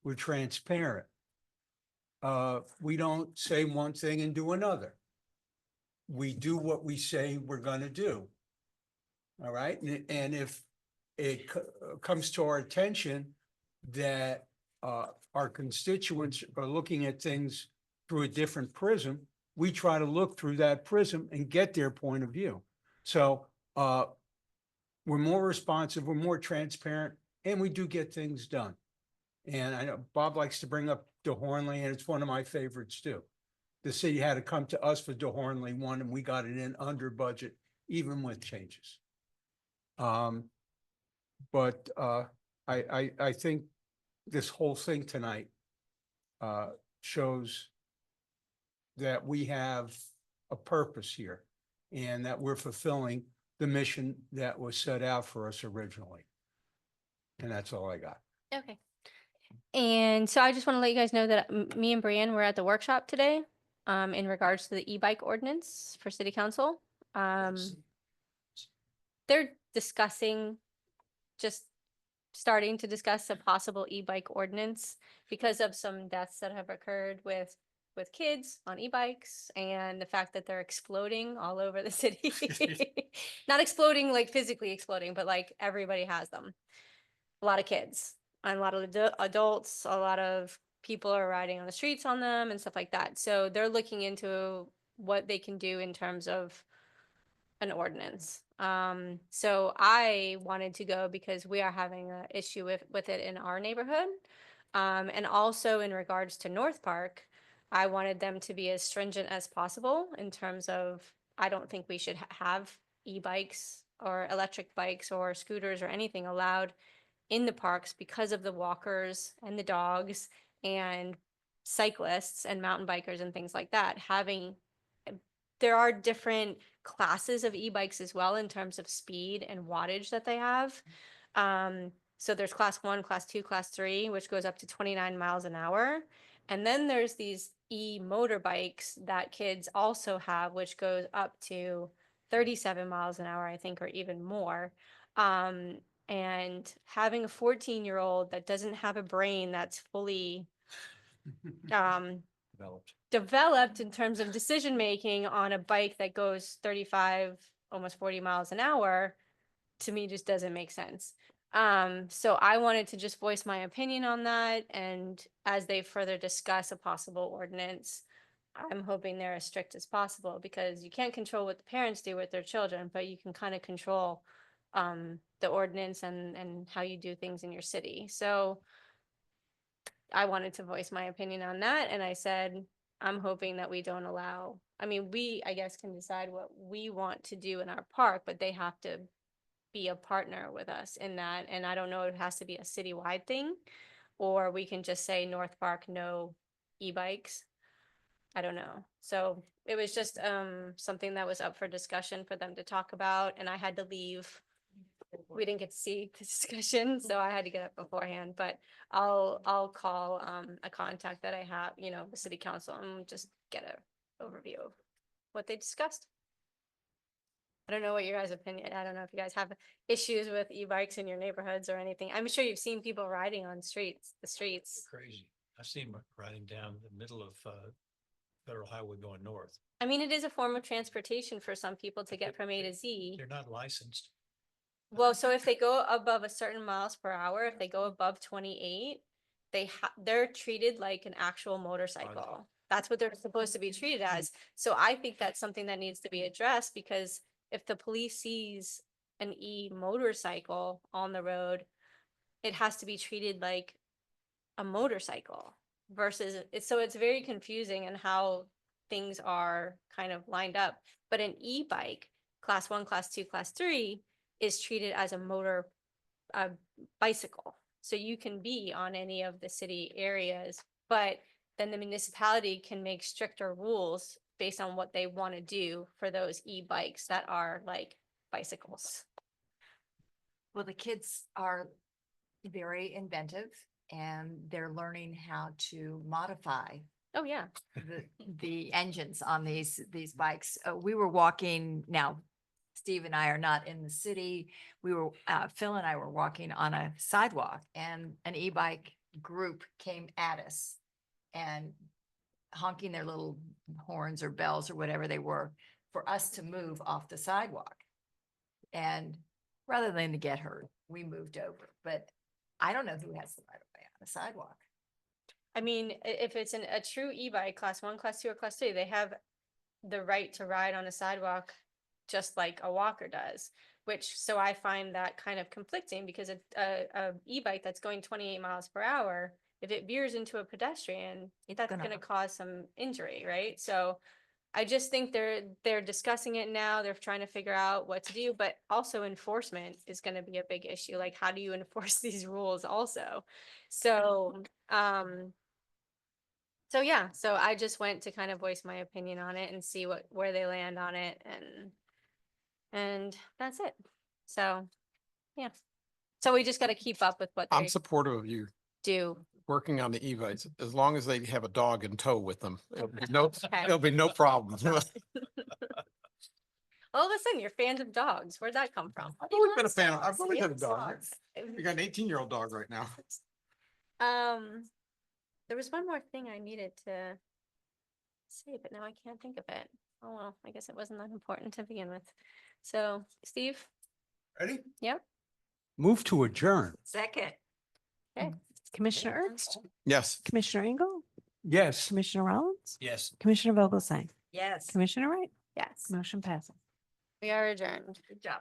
we're transparent. We don't say one thing and do another. We do what we say we're gonna do. All right, and if it comes to our attention that our constituents are looking at things through a different prism, we try to look through that prism and get their point of view. So we're more responsive, we're more transparent, and we do get things done. And I know Bob likes to bring up DeHornley, and it's one of my favorites too. The city had to come to us for DeHornley one, and we got it in under budget, even with changes. But I think this whole thing tonight shows that we have a purpose here and that we're fulfilling the mission that was set out for us originally. And that's all I got. Okay. And so I just want to let you guys know that me and Brianne were at the workshop today in regards to the e-bike ordinance for city council. They're discussing, just starting to discuss a possible e-bike ordinance because of some deaths that have occurred with kids on e-bikes and the fact that they're exploding all over the city. Not exploding like physically exploding, but like everybody has them. A lot of kids and a lot of adults, a lot of people are riding on the streets on them and stuff like that. So they're looking into what they can do in terms of an ordinance. So I wanted to go because we are having an issue with it in our neighborhood. And also in regards to North Park, I wanted them to be as stringent as possible in terms of, I don't think we should have e-bikes or electric bikes or scooters or anything allowed in the parks because of the walkers and the dogs and cyclists and mountain bikers and things like that. There are different classes of e-bikes as well in terms of speed and wattage that they have. So there's class 1, class 2, class 3, which goes up to 29 miles an hour. And then there's these e-motorbikes that kids also have, which goes up to 37 miles an hour, I think, or even more. And having a 14-year-old that doesn't have a brain that's fully developed in terms of decision making on a bike that goes 35, almost 40 miles an hour, to me just doesn't make sense. So I wanted to just voice my opinion on that. And as they further discuss a possible ordinance, I'm hoping they're as strict as possible because you can't control what the parents do with their children, but you can kind of control the ordinance and how you do things in your city. So I wanted to voice my opinion on that. And I said, I'm hoping that we don't allow, we, I guess, can decide what we want to do in our park, but they have to be a partner with us in that. And I don't know if it has to be a citywide thing, or we can just say North Park, no e-bikes. I don't know. So it was just something that was up for discussion for them to talk about. And I had to leave. We didn't get to see the discussion, so I had to get up beforehand, but I'll call a contact that I have, the city council, and just get an overview of what they discussed. I don't know what your guys' opinion. I don't know if you guys have issues with e-bikes in your neighborhoods or anything. I'm sure you've seen people riding on the streets. Crazy. I've seen them riding down the middle of Federal Highway going north. It is a form of transportation for some people to get from A to Z. They're not licensed. Well, so if they go above a certain miles per hour, if they go above 28, they're treated like an actual motorcycle. That's what they're supposed to be treated as. So I think that's something that needs to be addressed, because if the police sees an motorcycle on the road, it has to be treated like a motorcycle versus so it's very confusing in how things are kind of lined up. But an e-bike, class 1, class 2, class 3, is treated as a bicycle. So you can be on any of the city areas, but then the municipality can make stricter rules based on what they want to do for those e-bikes that are like bicycles. Well, the kids are very inventive and they're learning how to modify Oh yeah. the engines on these bikes. We were walking now. Steve and I are not in the city. Phil and I were walking on a sidewalk and an e-bike group came at us and honking their little horns or bells or whatever they were for us to move off the sidewalk. And rather than to get hurt, we moved over, but I don't know who has the right of way on the sidewalk. I mean, if it's a true e-bike, class 1, class 2, or class 3, they have the right to ride on a sidewalk just like a walker does, so I find that kind of conflicting because a e-bike that's going 28 miles per hour, if it veers into a pedestrian, that's gonna cause some injury, right? So I just think they're discussing it now. They're trying to figure out what to do, but also enforcement is gonna be a big issue. Like, how do you enforce these rules also? So, so I just went to kind of voice my opinion on it and see where they land on it, and that's it. So, yeah. So we just got to keep up with what I'm they supportive of you do. working on the e-bikes, as long as they have a dog in tow with them. There'll Okay. be no problem. All of a sudden, you're fans of dogs. Where'd that come from? I've always been a fan. I've He always had a loves dog. dogs. We got an 18-year-old dog right now. There was one more thing I needed to say, but now I can't think of it. Oh, well, I guess it wasn't that important to begin with. So, Steve? Ready? Yep. Move to adjourn. Second. Okay. Commissioner Ernst, Yes. Commissioner Engel, Yes. Commissioner Rollins, Yes. Commissioner Vogelsang, Yes. Commissioner Wright, Yes. motion passes. We are adjourned. Good job.